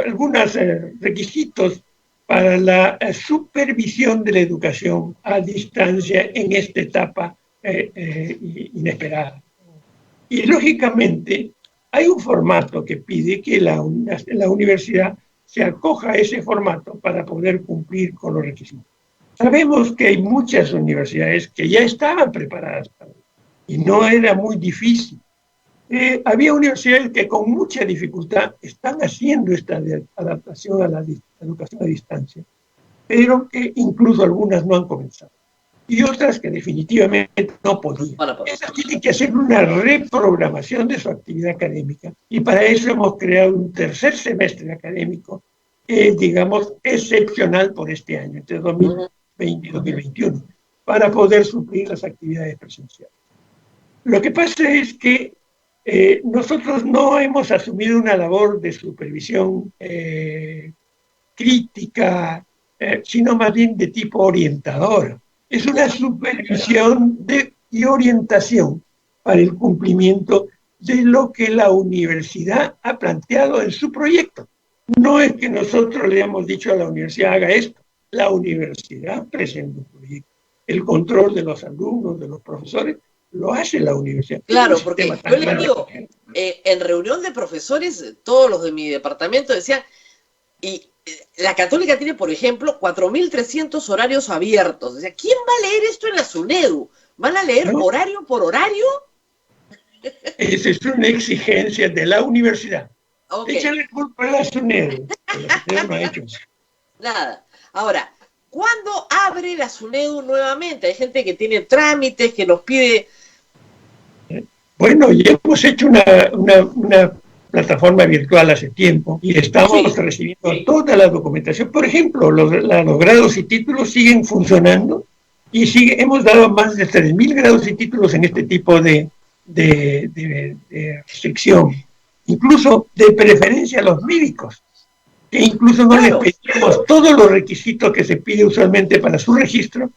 algunos requisitos para la supervisión de la educación a distancia en esta etapa inesperada. Y lógicamente hay un formato que pide que la universidad se acoja a ese formato para poder cumplir con los requisitos. Sabemos que hay muchas universidades que ya estaban preparadas para eso y no era muy difícil. Había universidades que con mucha dificultad están haciendo esta adaptación a la educación a distancia, pero que incluso algunas no han comenzado. Y otras que definitivamente no podían. Esas tienen que hacer una reprogramación de su actividad académica y para eso hemos creado un tercer semestre académico, digamos, excepcional por este año, entre 2020 y 2021, para poder suplir las actividades presenciales. Lo que pasa es que nosotros no hemos asumido una labor de supervisión crítica, sino más bien de tipo orientador. Es una supervisión y orientación para el cumplimiento de lo que la universidad ha planteado en su proyecto. No es que nosotros le hayamos dicho a la universidad haga esto. La universidad presenta un proyecto. El control de los alumnos, de los profesores, lo hace la universidad. Claro, porque yo le digo, en reunión de profesores, todos los de mi departamento decían, y la Católica tiene, por ejemplo, 4.300 horarios abiertos. O sea, ¿quién va a leer esto en la SUNEDU? ¿Van a leer horario por horario? Esa es una exigencia de la universidad. Okay. Échale culpa a la SUNEDU. La SUNEDU no ha hecho eso. Nada. Ahora, ¿cuándo abre la SUNEDU nuevamente? Hay gente que tiene trámites, que nos pide... Bueno, ya hemos hecho una plataforma virtual hace tiempo y estamos recibiendo toda la documentación. Por ejemplo, los grados y títulos siguen funcionando y hemos dado más de 3.000 grados y títulos en este tipo de sección. Incluso de preferencia a los médicos, que incluso no les pedimos todos los requisitos que se pide usualmente para su registro,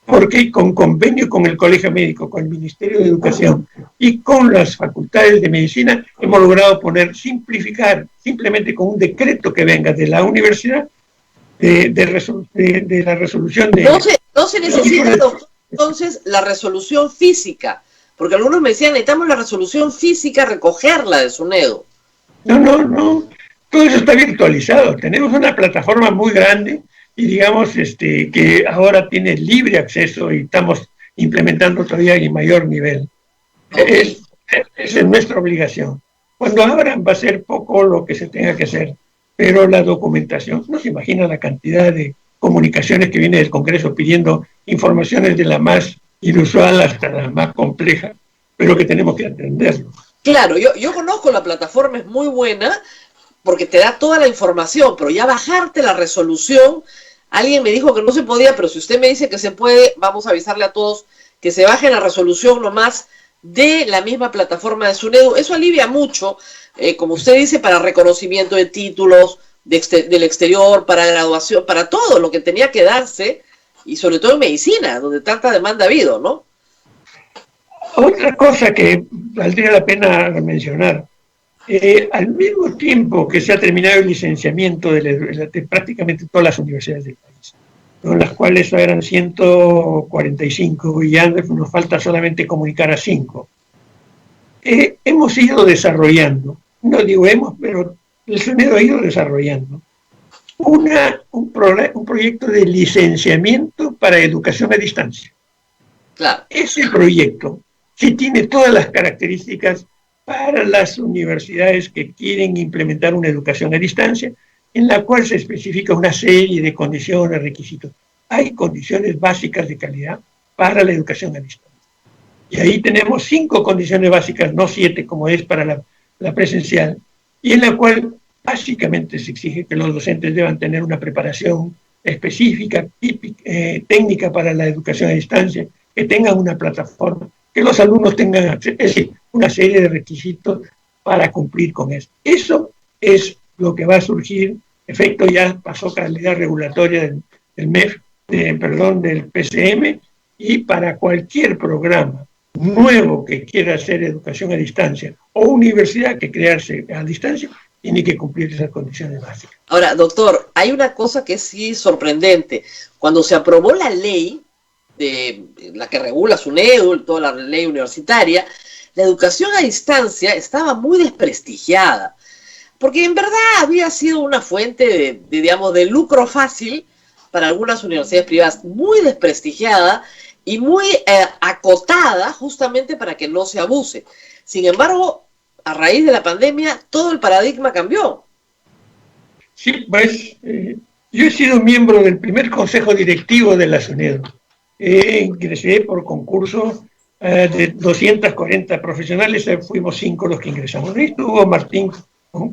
porque con convenio con el Colegio Médico, con el Ministerio de Educación y con las facultades de medicina, hemos logrado simplificar, simplemente con un decreto que venga de la universidad, de la resolución de... No se necesita, doctor, entonces, la resolución física, porque algunos me decían, necesitamos la resolución física, recogerla de SUNEDU. No, todo eso está virtualizado. Tenemos una plataforma muy grande y digamos que ahora tiene libre acceso y estamos implementando todavía en mayor nivel. Okay. Esa es nuestra obligación. Cuando abran va a ser poco lo que se tenga que hacer, pero la documentación, no se imagina la cantidad de comunicaciones que viene del Congreso pidiendo informaciones de la más inusual hasta la más compleja, pero que tenemos que atenderlo. Claro, yo conozco la plataforma, es muy buena, porque te da toda la información, pero ya bajarte la resolución, alguien me dijo que no se podía, pero si usted me dice que se puede, vamos a avisarle a todos que se baje la resolución nomás de la misma plataforma de SUNEDU. Eso alivia mucho, como usted dice, para reconocimiento de títulos del exterior, para graduación, para todo lo que tenía que darse, y sobre todo en medicina, donde tanta demanda ha habido, ¿no? Otra cosa que valdría la pena mencionar, al mismo tiempo que se ha terminado el licenciamiento de prácticamente todas las universidades del país, con las cuales eran 145 y ya nos falta solamente comunicar a 5, hemos ido desarrollando, no digo hemos, pero el SUNEDU ha ido desarrollando un proyecto de licenciamiento para educación a distancia. Claro. Ese proyecto sí tiene todas las características para las universidades que quieren implementar una educación a distancia, en la cual se especifica una serie de condiciones, requisitos. Hay condiciones básicas de calidad para la educación a distancia. Y ahí tenemos 5 condiciones básicas, no 7 como es para la presencial, y en la cual básicamente se exige que los docentes deban tener una preparación específica, técnica para la educación a distancia, que tengan una plataforma, que los alumnos tengan acceso, es decir, una serie de requisitos para cumplir con eso. Eso es lo que va a surgir, efecto ya pasó calidad regulatoria del MEF, del PCM, y para cualquier programa nuevo que quiera hacer educación a distancia o universidad que crearse a distancia, tiene que cumplir esas condiciones básicas. Ahora, doctor, hay una cosa que es sí sorprendente. Cuando se aprobó la ley, de la que regula SUNEDU, toda la ley universitaria, la educación a distancia estaba muy desprestigiada, porque en verdad había sido una fuente de lucro fácil para algunas universidades privadas, muy desprestigiada y muy acotada justamente para que no se abuse. Sin embargo, a raíz de la pandemia, todo el paradigma cambió. Sí, pues yo he sido miembro del primer consejo directivo de la SUNEDU. Ingresé por concurso de 240 profesionales, fuimos 5 los que ingresamos. Y estuvo Martín,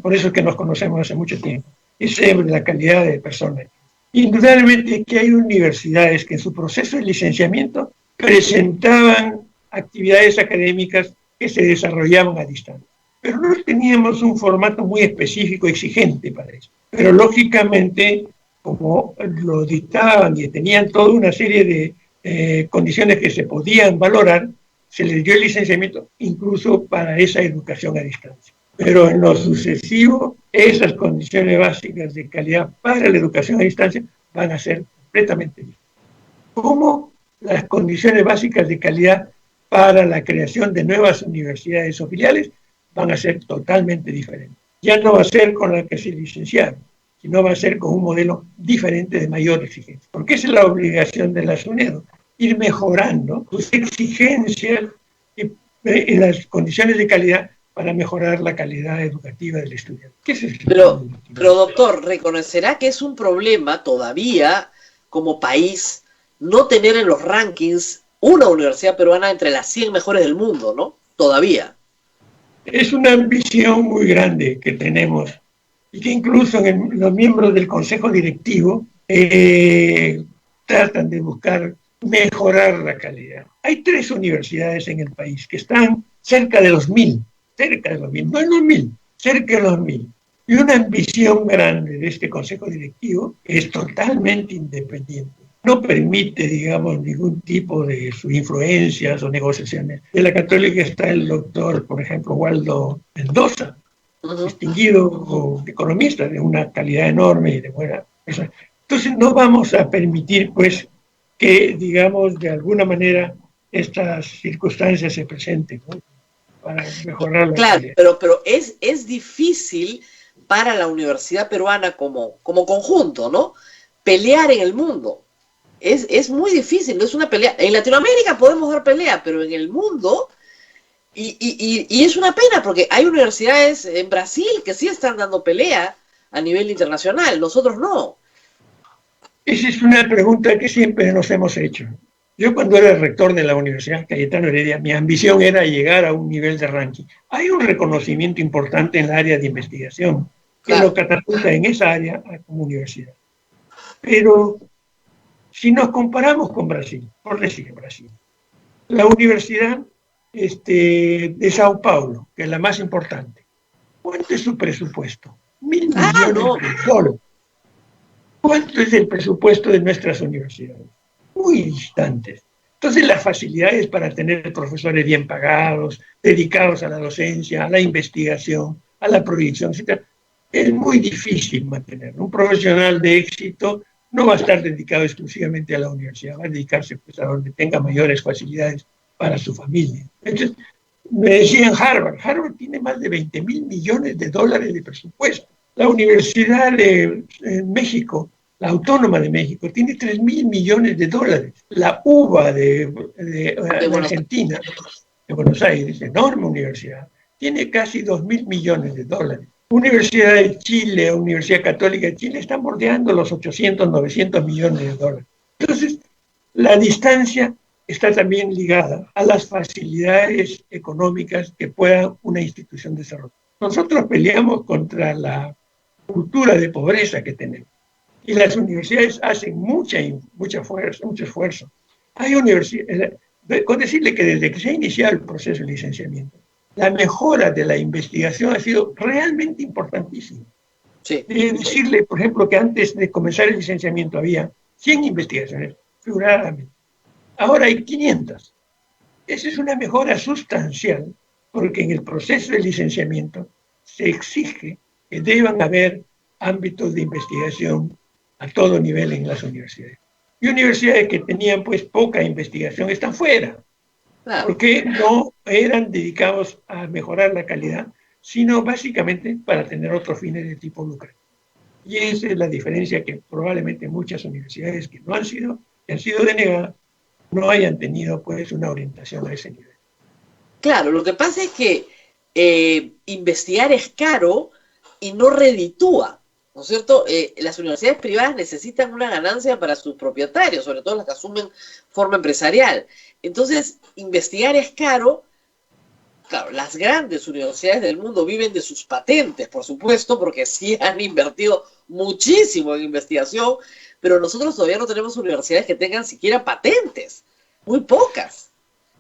por eso es que nos conocemos hace mucho tiempo. Esa es la calidad de personas. Indudablemente que hay universidades que en su proceso de licenciamiento presentaban actividades académicas que se desarrollaban a distancia. Pero no teníamos un formato muy específico, exigente para eso. Pero lógicamente, como lo dictaban y tenían toda una serie de condiciones que se podían valorar, se les dio el licenciamiento incluso para esa educación a distancia. Pero en lo sucesivo, esas condiciones básicas de calidad para la educación a distancia van a ser completamente diferentes. Como las condiciones básicas de calidad para la creación de nuevas universidades o filiales van a ser totalmente diferentes. Ya no va a ser con la que se licenciaron, sino va a ser con un modelo diferente de mayor exigencia. Porque esa es la obligación de la SUNEDU, ir mejorando sus exigencias y las condiciones de calidad para mejorar la calidad educativa del estudiante. Pero doctor, ¿reconocerá que es un problema todavía como país no tener en los rankings una universidad peruana entre las 100 mejores del mundo, ¿no? Todavía. Es una ambición muy grande que tenemos y que incluso los miembros del consejo directivo tratan de buscar mejorar la calidad. Hay 3 universidades en el país que están cerca de los 1000, no en los 1000, cerca de los 1000. Y una ambición grande de este consejo directivo es totalmente independiente. No permite, digamos, ningún tipo de sus influencias o negociaciones. De la Católica está el doctor, por ejemplo, Waldo Mendoza, distinguido economista de una calidad enorme y de buena. Entonces no vamos a permitir, pues, que, digamos, de alguna manera estas circunstancias se presenten, ¿no? Para mejorar la Claro, calidad. pero es difícil para la universidad peruana como conjunto, ¿no? Pelear en el mundo. Es muy difícil, no es una pelea. En Latinoamérica podemos dar pelea, pero en el mundo, y es una pena porque hay universidades en Brasil que sí están dando pelea a nivel internacional, nosotros no. Esa es una pregunta que siempre nos hemos hecho. Yo cuando era rector de la Universidad Cayetano Heredia, mi ambición era llegar a un nivel de ranking. Hay un reconocimiento importante en el área de investigación que Claro. lo catapulta en esa área como universidad. Pero si nos comparamos con Brasil, por decir Brasil, la Universidad de Sao Paulo, que es la más importante, ¿cuánto es su presupuesto? 1.000 millones No, de dólares. ¿Cuánto es el presupuesto de nuestras universidades? Muy distantes. Entonces, las facilidades para tener profesores bien pagados, dedicados a la docencia, a la investigación, a la proyección, etc., es muy difícil mantener. Un profesional de éxito no va a estar dedicado exclusivamente a la universidad, va a dedicarse pues, a donde tenga mayores facilidades para su familia. Entonces, me decían Harvard tiene más de 20.000 millones de dólares de presupuesto. La Universidad de México, la Autónoma de México, tiene 3.000 millones de dólares. La UBA de Argentina, de Buenos Aires, enorme universidad, tiene casi 2.000 millones de dólares. Universidad de Chile, Universidad Católica de Chile, están bordeando los 800, 900 millones de dólares. Entonces, la distancia está también ligada a las facilidades económicas que pueda una institución desarrollar. Nosotros peleamos contra la cultura de pobreza que tenemos. Y las universidades hacen mucho esfuerzo. Hay universidades, con decirle que desde que se ha iniciado el proceso de licenciamiento, la mejora de la investigación ha sido realmente importantísima. Sí. Decirle, por ejemplo, que antes de comenzar el licenciamiento había 100 investigaciones, figuradamente. Ahora hay 500. Esa es una mejora sustancial, porque en el proceso de licenciamiento se exige que deban haber ámbitos de investigación a todo nivel en las universidades. Y universidades que tenían pues poca investigación están fuera, Claro. porque no eran dedicados a mejorar la calidad, sino básicamente para tener otros fines de tipo lucrativo. Y esa es la diferencia que probablemente muchas universidades que han sido denegadas, no hayan tenido pues una orientación a ese nivel. Claro, lo que pasa es que investigar es caro y no reditúa, ¿no es cierto? Las universidades privadas necesitan una ganancia para sus propietarios, sobre todo las que asumen forma empresarial. Entonces, investigar es caro. Claro, las grandes universidades del mundo viven de sus patentes, por supuesto, porque sí han invertido muchísimo en investigación, pero nosotros todavía no tenemos universidades que tengan siquiera patentes, muy pocas.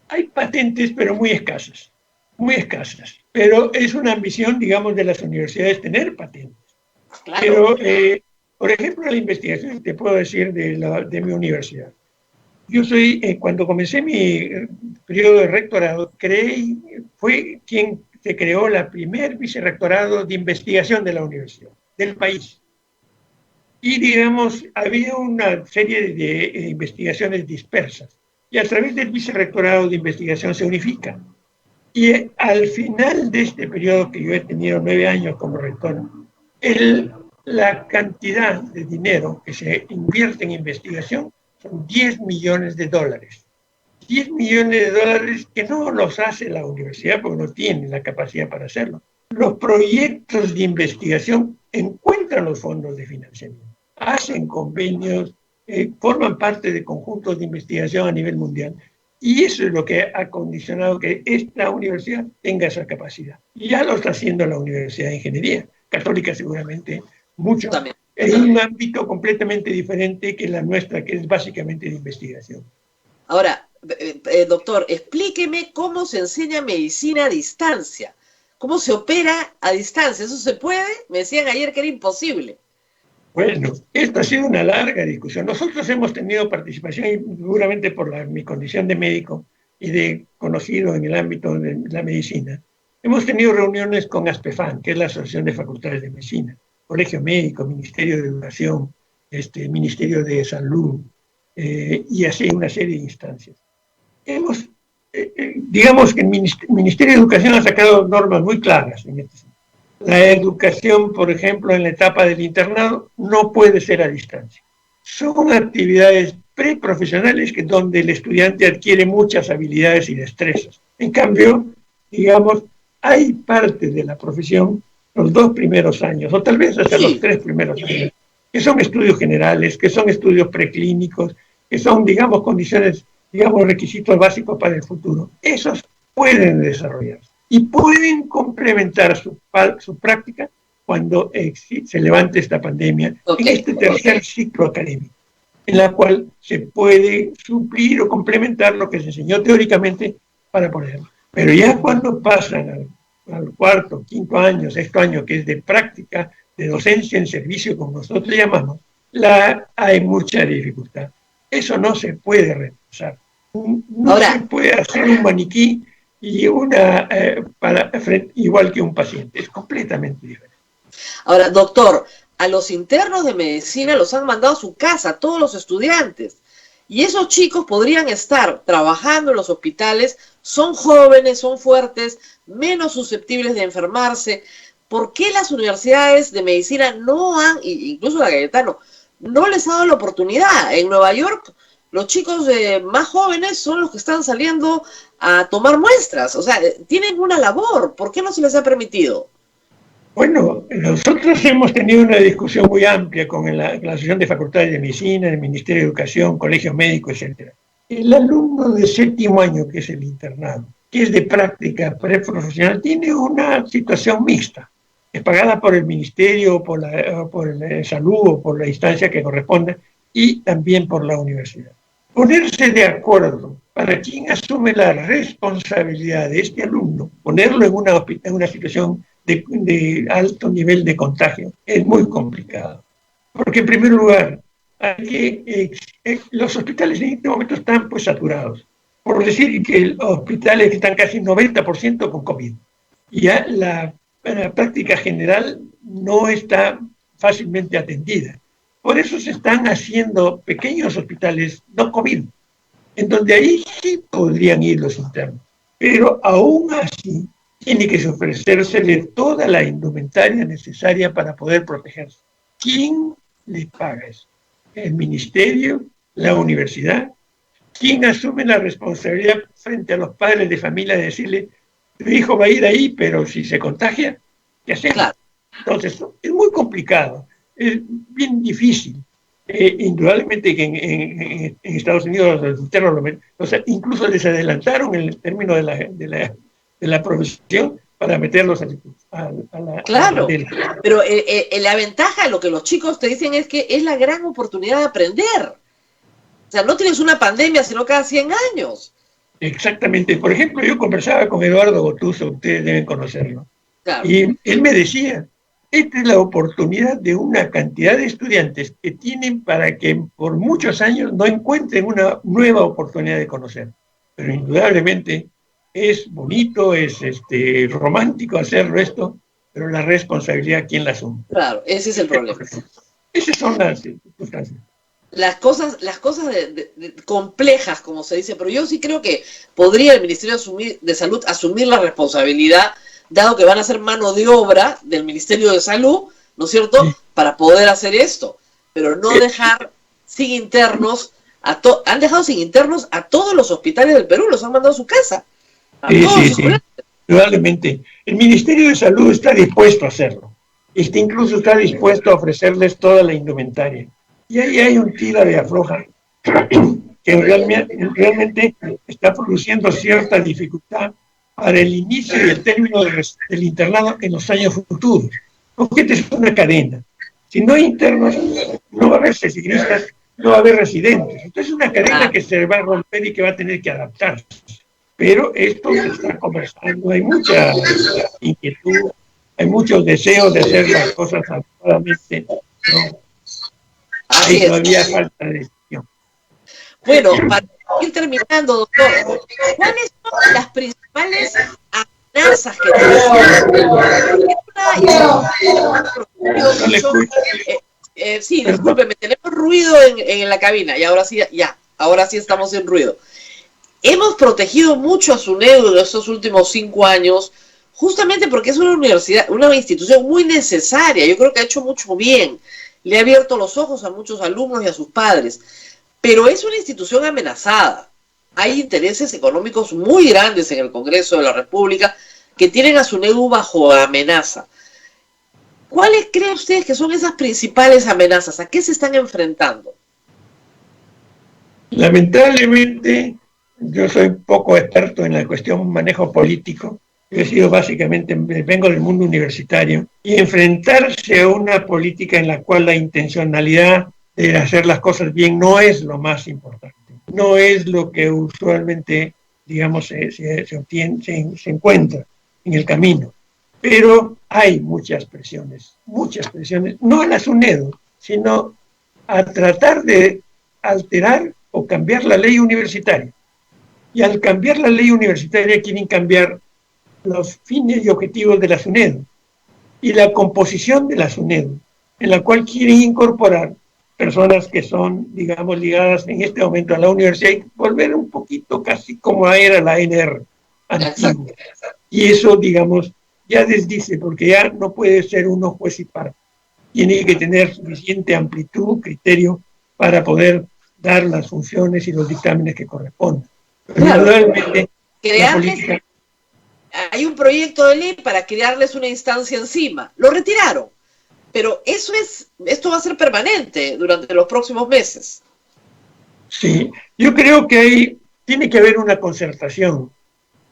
Hay patentes, pero muy escasas, pero es una ambición, digamos, de las universidades tener patentes. Claro. Pero, por ejemplo, la investigación, te puedo decir de mi universidad. Yo cuando comencé mi periodo de rectorado, fue quien se creó la primer vicerrectorado de investigación de la universidad, del país. Y, digamos, había una serie de investigaciones dispersas. Y a través del vicerrectorado de investigación se unifican. Y al final de este periodo, que yo he tenido 9 años como rector, la cantidad de dinero que se invierte en investigación son 10 millones de dólares. 10 millones de dólares que no los hace la universidad porque no tiene la capacidad para hacerlo. Los proyectos de investigación encuentran los fondos de financiamiento, hacen convenios, forman parte de conjuntos de investigación a nivel mundial. Y eso es lo que ha condicionado que esta universidad tenga esa capacidad. Y ya lo está haciendo la Universidad de Ingeniería, Católica seguramente, mucho. También. En un ámbito completamente diferente que la nuestra, que es básicamente de investigación. Ahora, doctor, explíqueme cómo se enseña medicina a distancia. ¿Cómo se opera a distancia? ¿Eso se puede? Me decían ayer que era imposible. Bueno, esto ha sido una larga discusión. Nosotros hemos tenido participación, y seguramente por mi condición de médico y de conocido en el ámbito de la medicina, hemos tenido reuniones con ASPEFAN, que es la Asociación de Facultades de Medicina, Colegio Médico, Ministerio de Educación, Ministerio de Salud, y así una serie de instancias. Digamos que el Ministerio de Educación ha sacado normas muy claras en este sentido. La educación, por ejemplo, en la etapa del internado, no puede ser a distancia. Son actividades preprofesionales donde el estudiante adquiere muchas habilidades y destrezas. En cambio, digamos, hay parte de la profesión los 2 primeros años, o tal vez hasta los 3 primeros años, que son estudios generales, que son estudios preclínicos, que son, digamos, condiciones, digamos, requisitos básicos para el futuro. Esos pueden desarrollarse y pueden complementar su práctica cuando se levante esta pandemia, en este tercer ciclo académico, en la cual se puede suplir o complementar lo que se enseñó teóricamente para ponerlo. Pero ya cuando pasan al cuarto, quinto año, sexto año, que es de práctica, de docencia en servicio, como nosotros le llamamos, hay mucha dificultad. Eso no se puede reemplazar. No se puede hacer un maniquí y igual que un paciente. Es completamente diferente. Ahora, doctor, a los internos de medicina los han mandado a su casa, todos los estudiantes. Y esos chicos podrían estar trabajando en los hospitales, son jóvenes, son fuertes, menos susceptibles de enfermarse. ¿Por qué las universidades de medicina no han, incluso la Cayetano, no les ha dado la oportunidad? En Nueva York, los chicos más jóvenes son los que están saliendo a tomar muestras. O sea, tienen una labor. ¿Por qué no se les ha permitido? Bueno, nosotros hemos tenido una discusión muy amplia con la Asociación de Facultades de Medicina, el Ministerio de Educación, Colegio Médico, etc. El alumno de séptimo año, que es el internado, que es de práctica preprofesional, tiene una situación mixta. Es pagada por el Ministerio, por la Salud o por la instancia que corresponda, y también por la universidad. Ponerse de acuerdo para quien asume la responsabilidad de este alumno, ponerlo en una situación de alto nivel de contagio, es muy complicado. Porque en primer lugar, los hospitales en este momento están pues saturados. Por decir que los hospitales están casi 90% con COVID. Y ya la práctica general no está fácilmente atendida. Por eso se están haciendo pequeños hospitales no COVID, en donde ahí sí podrían ir los internos. Pero aún así, tiene que ofrecérsele toda la indumentaria necesaria para poder protegerse. ¿Quién le paga eso? ¿El ministerio? ¿La universidad? ¿Quién asume la responsabilidad frente a los padres de familia de decirle, tu hijo va a ir ahí, pero si se contagia, ¿qué hacemos? Claro. Entonces, es muy complicado, es bien difícil. Indudablemente que en Estados Unidos los internos, incluso les adelantaron el término de la profesión para meterlos a la... Claro, pero la ventaja, lo que los chicos te dicen es que es la gran oportunidad de aprender. O sea, no tienes una pandemia, sino cada 100 años. Exactamente. Por ejemplo, yo conversaba con Eduardo Gotuso, ustedes deben conocerlo. Claro. Y él me decía, esta es la oportunidad de una cantidad de estudiantes que tienen para que por muchos años no encuentren una nueva oportunidad de conocer. Pero indudablemente es bonito, es romántico hacerlo esto, pero la responsabilidad, ¿quién la asume? Claro, ese es el problema. Esas son las circunstancias. Las cosas complejas, como se dice, pero yo sí creo que podría el Ministerio de Salud asumir la responsabilidad, dado que van a ser mano de obra del Ministerio de Salud, ¿no es cierto?, sí, para poder hacer esto, pero no dejar sin internos, han dejado sin internos a todos los hospitales del Perú, los han mandado a su casa. Sí. Probablemente. El Ministerio de Salud está dispuesto a hacerlo. Incluso está dispuesto a ofrecerles toda la indumentaria. Y ahí hay un tira de afloja que realmente está produciendo cierta dificultad para el inicio y el término del internado en los años futuros. Porque esta es una cadena. Si no hay internos, no va a haber ciclistas, no va a haber residentes. Entonces es una cadena que se va a romper y que va a tener que adaptarse. Pero esto se está conversando, hay mucha inquietud, hay muchos deseos de hacer las cosas adecuadamente, ¿no? Hay todavía falta de decisión. Bueno, para ir terminando, doctor, ¿cuáles son las principales amenazas que tenemos? Sí, Perdón. discúlpeme, tenemos ruido en la cabina y ahora sí, ahora sí estamos en ruido. Hemos protegido mucho a SUNEDU en estos últimos 5 años, justamente porque es una universidad, una institución muy necesaria. Yo creo que ha hecho mucho bien. Le ha abierto los ojos a muchos alumnos y a sus padres. Pero es una institución amenazada. Hay intereses económicos muy grandes en el Congreso de la República que tienen a SUNEDU bajo amenaza. ¿Cuáles creen ustedes que son esas principales amenazas? ¿A qué se están enfrentando? Lamentablemente, yo soy poco experto en la cuestión manejo político. Yo he sido básicamente, vengo del mundo universitario, y enfrentarse a una política en la cual la intencionalidad de hacer las cosas bien no es lo más importante. No es lo que usualmente, digamos, se obtiene, se encuentra en el camino. Pero hay muchas presiones, no a la SUNEDU, sino a tratar de alterar o cambiar la ley universitaria. Y al cambiar la ley universitaria quieren cambiar los fines y objetivos de la SUNEDU y la composición de la SUNEDU, en la cual quieren incorporar personas que son, digamos, ligadas en este momento a la universidad y volver un poquito casi como era la ANR antigua. Y eso, digamos, ya desdice, porque ya no puede ser uno juez y parte. Tiene que tener suficiente amplitud, criterio, para poder dar las funciones y los dictámenes que corresponden. Claro, La política... Hay un proyecto de ley para crearles una instancia encima. Lo retiraron. Pero esto va a ser permanente durante los próximos meses. Sí, yo creo que tiene que haber una concertación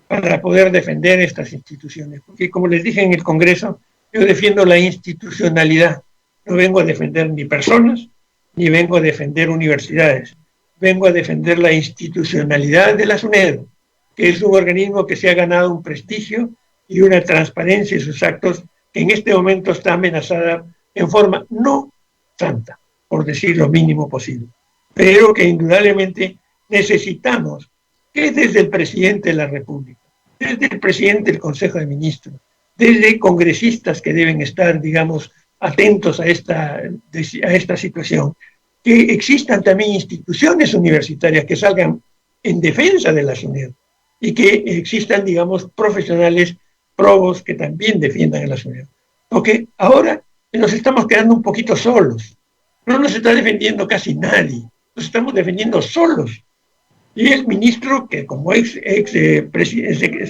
para poder defender estas instituciones. Porque como les dije en el Congreso, yo defiendo la institucionalidad. No vengo a defender ni personas, ni vengo a defender universidades. Vengo a defender la institucionalidad de la SUNEDU, que es un organismo que se ha ganado un prestigio y una transparencia en sus actos que en este momento está amenazada en forma no santa, por decir lo mínimo posible, pero que indudablemente necesitamos que desde el presidente de la República, desde el presidente del Consejo de Ministros, desde congresistas que deben estar, digamos, atentos a esta situación, que existan también instituciones universitarias que salgan en defensa de la SUNEDU y que existan, digamos, profesionales probos que también defiendan a la SUNEDU. Porque ahora nos estamos quedando un poquito solos. No nos está defendiendo casi nadie. Nos estamos defendiendo solos. Y el ministro, que como ex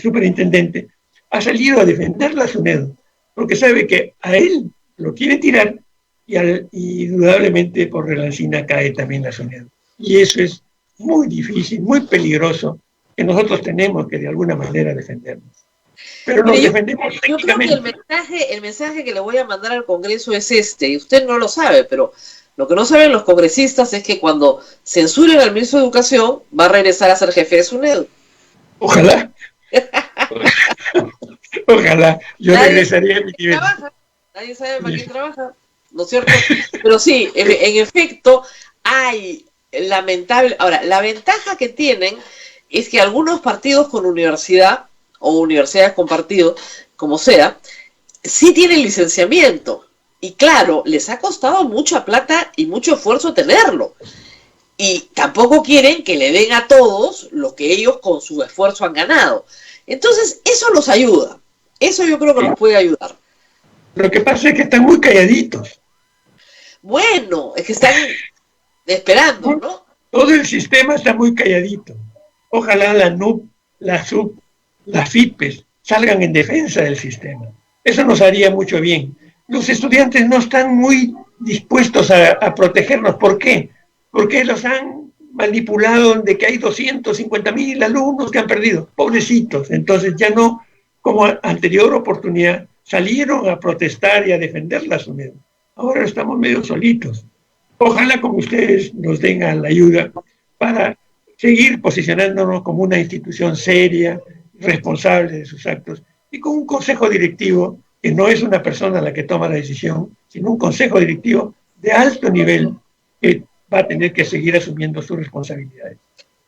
superintendente, ha salido a defender la SUNEDU, porque sabe que a él lo quiere tirar y indudablemente por relancina cae también la SUNEDU. Y eso es muy difícil, muy peligroso, que nosotros tenemos que de alguna manera defendernos. Pero nos defendemos técnicamente. Yo creo que el mensaje que le voy a mandar al Congreso es y usted no lo sabe, pero lo que no saben los congresistas es que cuando censuren al ministro de Educación, va a regresar a ser jefe de SUNEDU. Ojalá. Ojalá. Yo regresaría a mi nivel. Nadie sabe para quién trabaja, ¿no es cierto? Pero sí, en efecto, hay lamentable... Ahora, la ventaja que tienen es que algunos partidos con universidad, o universidades con partido, como sea, sí tienen licenciamiento. Y claro, les ha costado mucha plata y mucho esfuerzo tenerlo. Y tampoco quieren que le den a todos lo que ellos con su esfuerzo han ganado. Entonces, eso los ayuda. Eso yo creo que los puede ayudar. Lo que pasa es que están muy calladitos. Bueno, es que están esperando, ¿no? Todo el sistema está muy calladito. Ojalá la NUP, la SUP, las FIPES salgan en defensa del sistema. Eso nos haría mucho bien. Los estudiantes no están muy dispuestos a protegernos. ¿Por qué? Porque los han manipulado de que hay 250,000 alumnos que han perdido. Pobrecitos. Entonces ya no, como anterior oportunidad, salieron a protestar y a defender la SUNEDU. Ahora estamos medio solitos. Ojalá como ustedes nos den la ayuda para seguir posicionándonos como una institución seria, responsable de sus actos, y con un consejo directivo que no es una persona la que toma la decisión, sino un consejo directivo de alto nivel que va a tener que seguir asumiendo sus responsabilidades.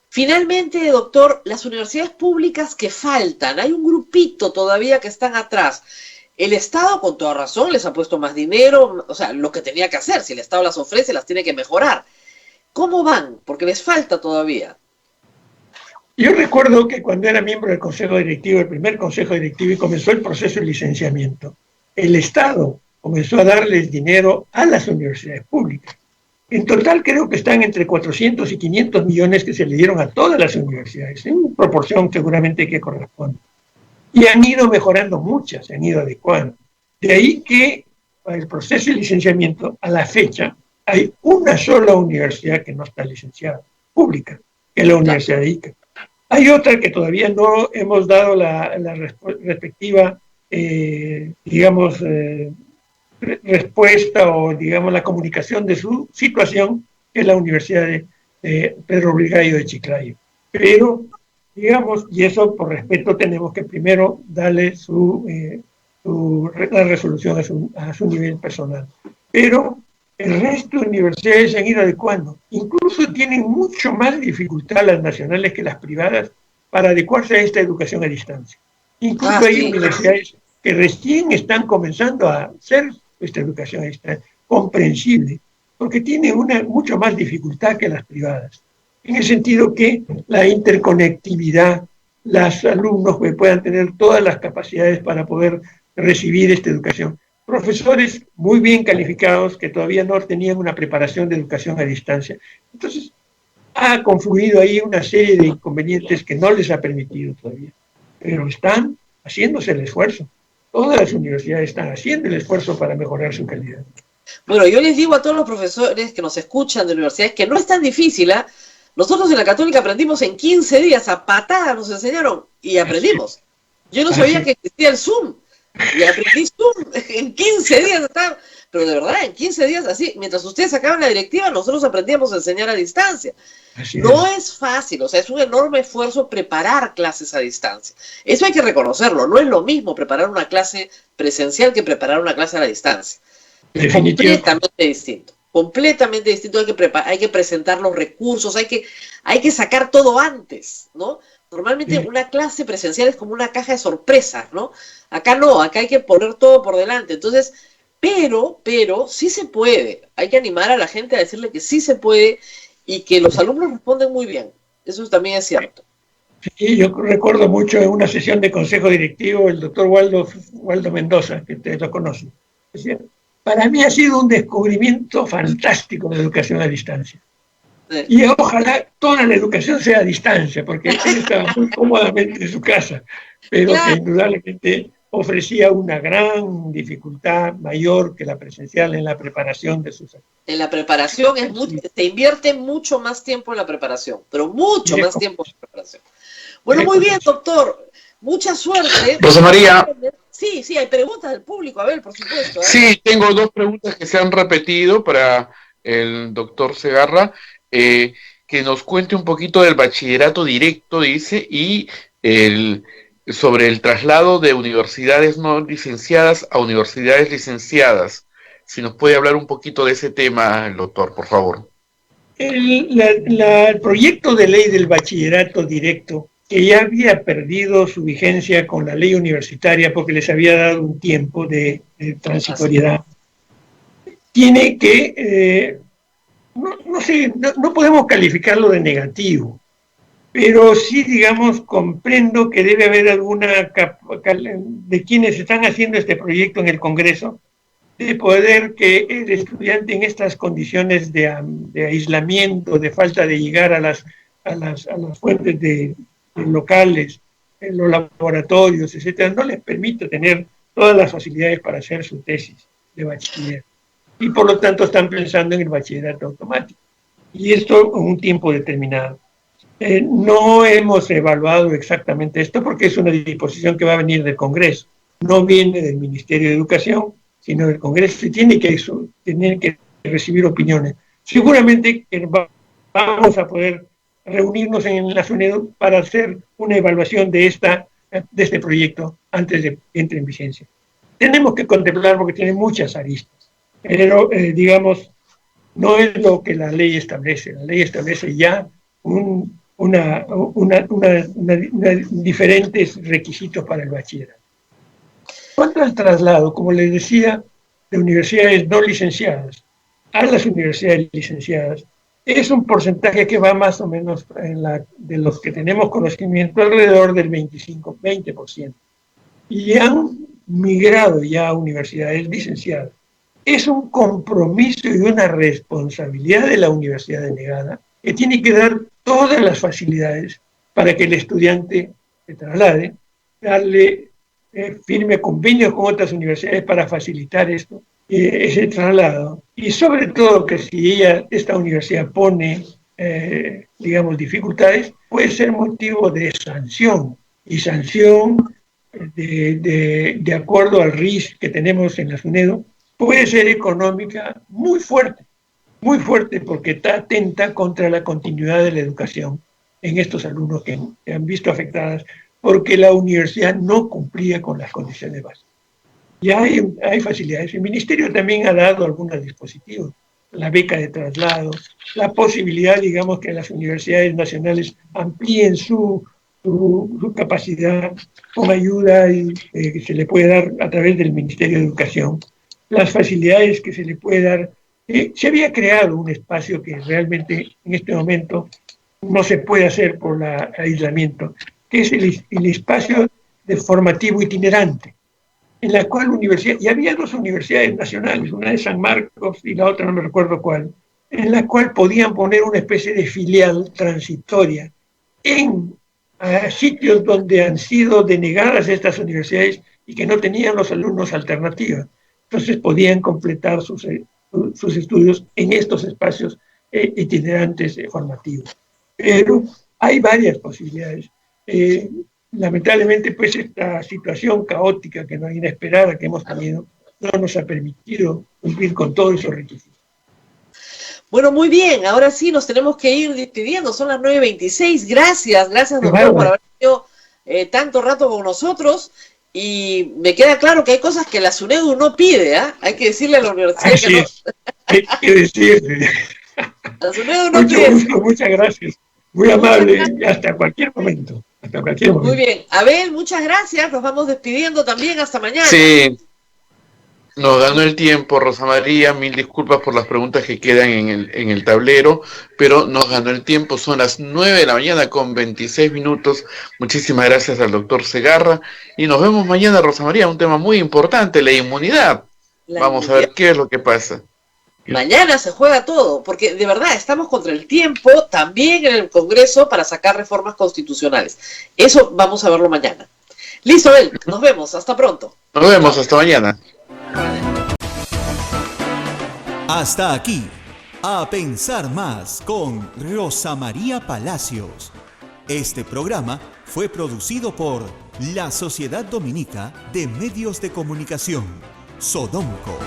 Finalmente, doctor, las universidades públicas que faltan, hay un grupito todavía que están atrás. El Estado, con toda razón, les ha puesto más dinero, o sea, lo que tenía que hacer. Si el Estado las ofrece, las tiene que mejorar. ¿Cómo van? Porque les falta todavía. Yo recuerdo que cuando era miembro del Consejo Directivo, el primer Consejo Directivo, y comenzó el proceso de licenciamiento, el Estado comenzó a darles dinero a las universidades públicas. En total creo que están entre 400 y 500 millones que se le dieron a todas las universidades, en proporción seguramente que corresponde. Y han ido mejorando muchas, se han ido adecuando. De ahí que para el proceso de licenciamiento, a la fecha, hay una sola universidad que no está licenciada, pública, que es la Universidad de Ica. Hay otra que todavía no hemos dado la respectiva, respuesta o, digamos, la comunicación de su situación, que es la Universidad de Pedro Brigallo de Chiclayo. Pero, digamos, y eso por respeto tenemos que primero darle la resolución a su nivel personal. Pero el resto de universidades se han ido adecuando. Incluso tienen mucho más dificultad las nacionales que las privadas para adecuarse a esta educación a distancia. Incluso hay universidades que recién están comenzando a hacer esta educación a distancia comprensible, porque tienen mucho más dificultad que las privadas. En el sentido que la interconectividad, los alumnos puedan tener todas las capacidades para poder recibir esta educación. Profesores muy bien calificados que todavía no tenían una preparación de educación a distancia. Entonces, ha confluido ahí una serie de inconvenientes que no les ha permitido todavía. Pero están haciéndose el esfuerzo. Todas las universidades están haciendo el esfuerzo para mejorar su calidad. Bueno, yo les digo a todos los profesores que nos escuchan de universidades que no es tan difícil, ¿eh? Nosotros en la Católica aprendimos en 15 días, a patadas nos enseñaron y aprendimos. Yo no sabía que existía el Zoom. Y aprendí Zoom en 15 días, pero de verdad, en 15 días, así, mientras ustedes sacaban la directiva, nosotros aprendíamos a enseñar a distancia. No es fácil, o sea, es un enorme esfuerzo preparar clases a distancia. Eso hay que reconocerlo, no es lo mismo preparar una clase presencial que preparar una clase a la distancia. Es completamente distinto. Completamente distinto, hay que presentar los recursos, hay que sacar todo antes, ¿no? Normalmente una clase presencial es como una caja de sorpresas, ¿no? Acá no, acá hay que poner todo por delante. Entonces, pero sí se puede. Hay que animar a la gente a decirle que sí se puede y que los alumnos responden muy bien. Eso también es cierto. Sí, yo recuerdo mucho en una sesión de consejo directivo el doctor Waldo Mendoza, que ustedes lo conocen. Decía, para mí ha sido un descubrimiento fantástico la educación a distancia. Y ojalá toda la educación sea a distancia, porque él estaba muy cómodamente en su casa, pero que indudablemente ofrecía una gran dificultad mayor que la presencial en la preparación de sus actividades. En la preparación se invierte mucho más tiempo en la preparación, pero mucho más tiempo en la preparación. Bueno, muy bien, doctor. Mucha suerte. Rosa María. Sí, hay preguntas del público, a ver, por supuesto. Sí, tengo dos preguntas que se han repetido para el doctor Segarra. Que nos cuente un poquito del bachillerato directo, dice, y sobre el traslado de universidades no licenciadas a universidades licenciadas. Si nos puede hablar un poquito de ese tema, el doctor, por favor. El proyecto de ley del bachillerato directo, que ya había perdido su vigencia con la ley universitaria porque les había dado un tiempo de transitoriedad, tiene que... No podemos calificarlo de negativo, pero sí, digamos, comprendo que debe haber alguna de quienes están haciendo este proyecto en el Congreso, de poder que el estudiante en estas condiciones de aislamiento, de falta de llegar a las fuentes de locales, en los laboratorios, etcétera, no les permite tener todas las facilidades para hacer su tesis de bachiller. Y por lo tanto están pensando en el bachillerato automático. Y esto en un tiempo determinado. No hemos evaluado exactamente esto porque es una disposición que va a venir del Congreso. No viene del Ministerio de Educación, sino del Congreso y tiene que recibir opiniones. Seguramente que vamos a poder reunirnos en la SUNEDU para hacer una evaluación de este proyecto antes de que entre en vigencia. Tenemos que contemplar porque tiene muchas aristas. Pero, digamos, no es lo que la ley establece. La ley establece ya diferentes requisitos para el bachillerato. cuanto al traslado, como les decía, de universidades no licenciadas a las universidades licenciadas, es un porcentaje que va más o menos de los que tenemos conocimiento alrededor del 20%. Y han migrado ya a universidades licenciadas. Es un compromiso y una responsabilidad de la universidad denegada que tiene que dar todas las facilidades para que el estudiante se traslade, darle firme convenios con otras universidades para facilitar esto, ese traslado. Y sobre todo que si esta universidad pone, digamos, dificultades, puede ser motivo de sanción. Y sanción, de acuerdo al RIS que tenemos en la SUNEDO, puede ser económica muy fuerte porque está atenta contra la continuidad de la educación en estos alumnos que han visto afectadas porque la universidad no cumplía con las condiciones básicas. Ya hay facilidades. El Ministerio también ha dado algunos dispositivos, la beca de traslado, la posibilidad, digamos, que las universidades nacionales amplíen su capacidad con ayuda que se le puede dar a través del Ministerio de Educación, las facilidades que se le puede dar. Se había creado un espacio que realmente en este momento no se puede hacer por el aislamiento, que es el espacio de formativo itinerante, en la cual y había dos universidades nacionales, una de San Marcos y la otra no me recuerdo cuál, en la cual podían poner una especie de filial transitoria en sitios donde han sido denegadas estas universidades y que no tenían los alumnos alternativa. Entonces podían completar sus estudios en estos espacios itinerantes formativos. Pero hay varias posibilidades. Lamentablemente, pues esta situación caótica, inesperada que hemos tenido, no nos ha permitido cumplir con todos esos requisitos. Bueno, muy bien, ahora sí nos tenemos que ir despidiendo, son las 9:26. Gracias, doctor, por haber tenido tanto rato con nosotros. Y me queda claro que hay cosas que la SUNEDU no pide, ¿eh? Hay que decirle a la universidad que no. Hay que decirle. La SUNEDU no pide. Gusto, muchas gracias. Muy amable y hasta cualquier momento. Muy bien. Abel, muchas gracias. Nos vamos despidiendo también. Hasta mañana. Sí. Nos ganó el tiempo, Rosa María, mil disculpas por las preguntas que quedan en el tablero, pero nos ganó el tiempo, son las 9 de la mañana con 26 minutos. Muchísimas gracias al doctor Segarra y nos vemos mañana, Rosa María, un tema muy importante, la inmunidad. Vamos a ver qué es lo que pasa. Mañana se juega todo, porque de verdad estamos contra el tiempo también en el Congreso para sacar reformas constitucionales. Eso vamos a verlo mañana. Listo, Abel, nos vemos, hasta pronto. Nos vemos, hasta mañana. Hasta aquí, A Pensar Más con Rosa María Palacios. Este programa fue producido por la Sociedad Dominica de Medios de Comunicación, Sodomco.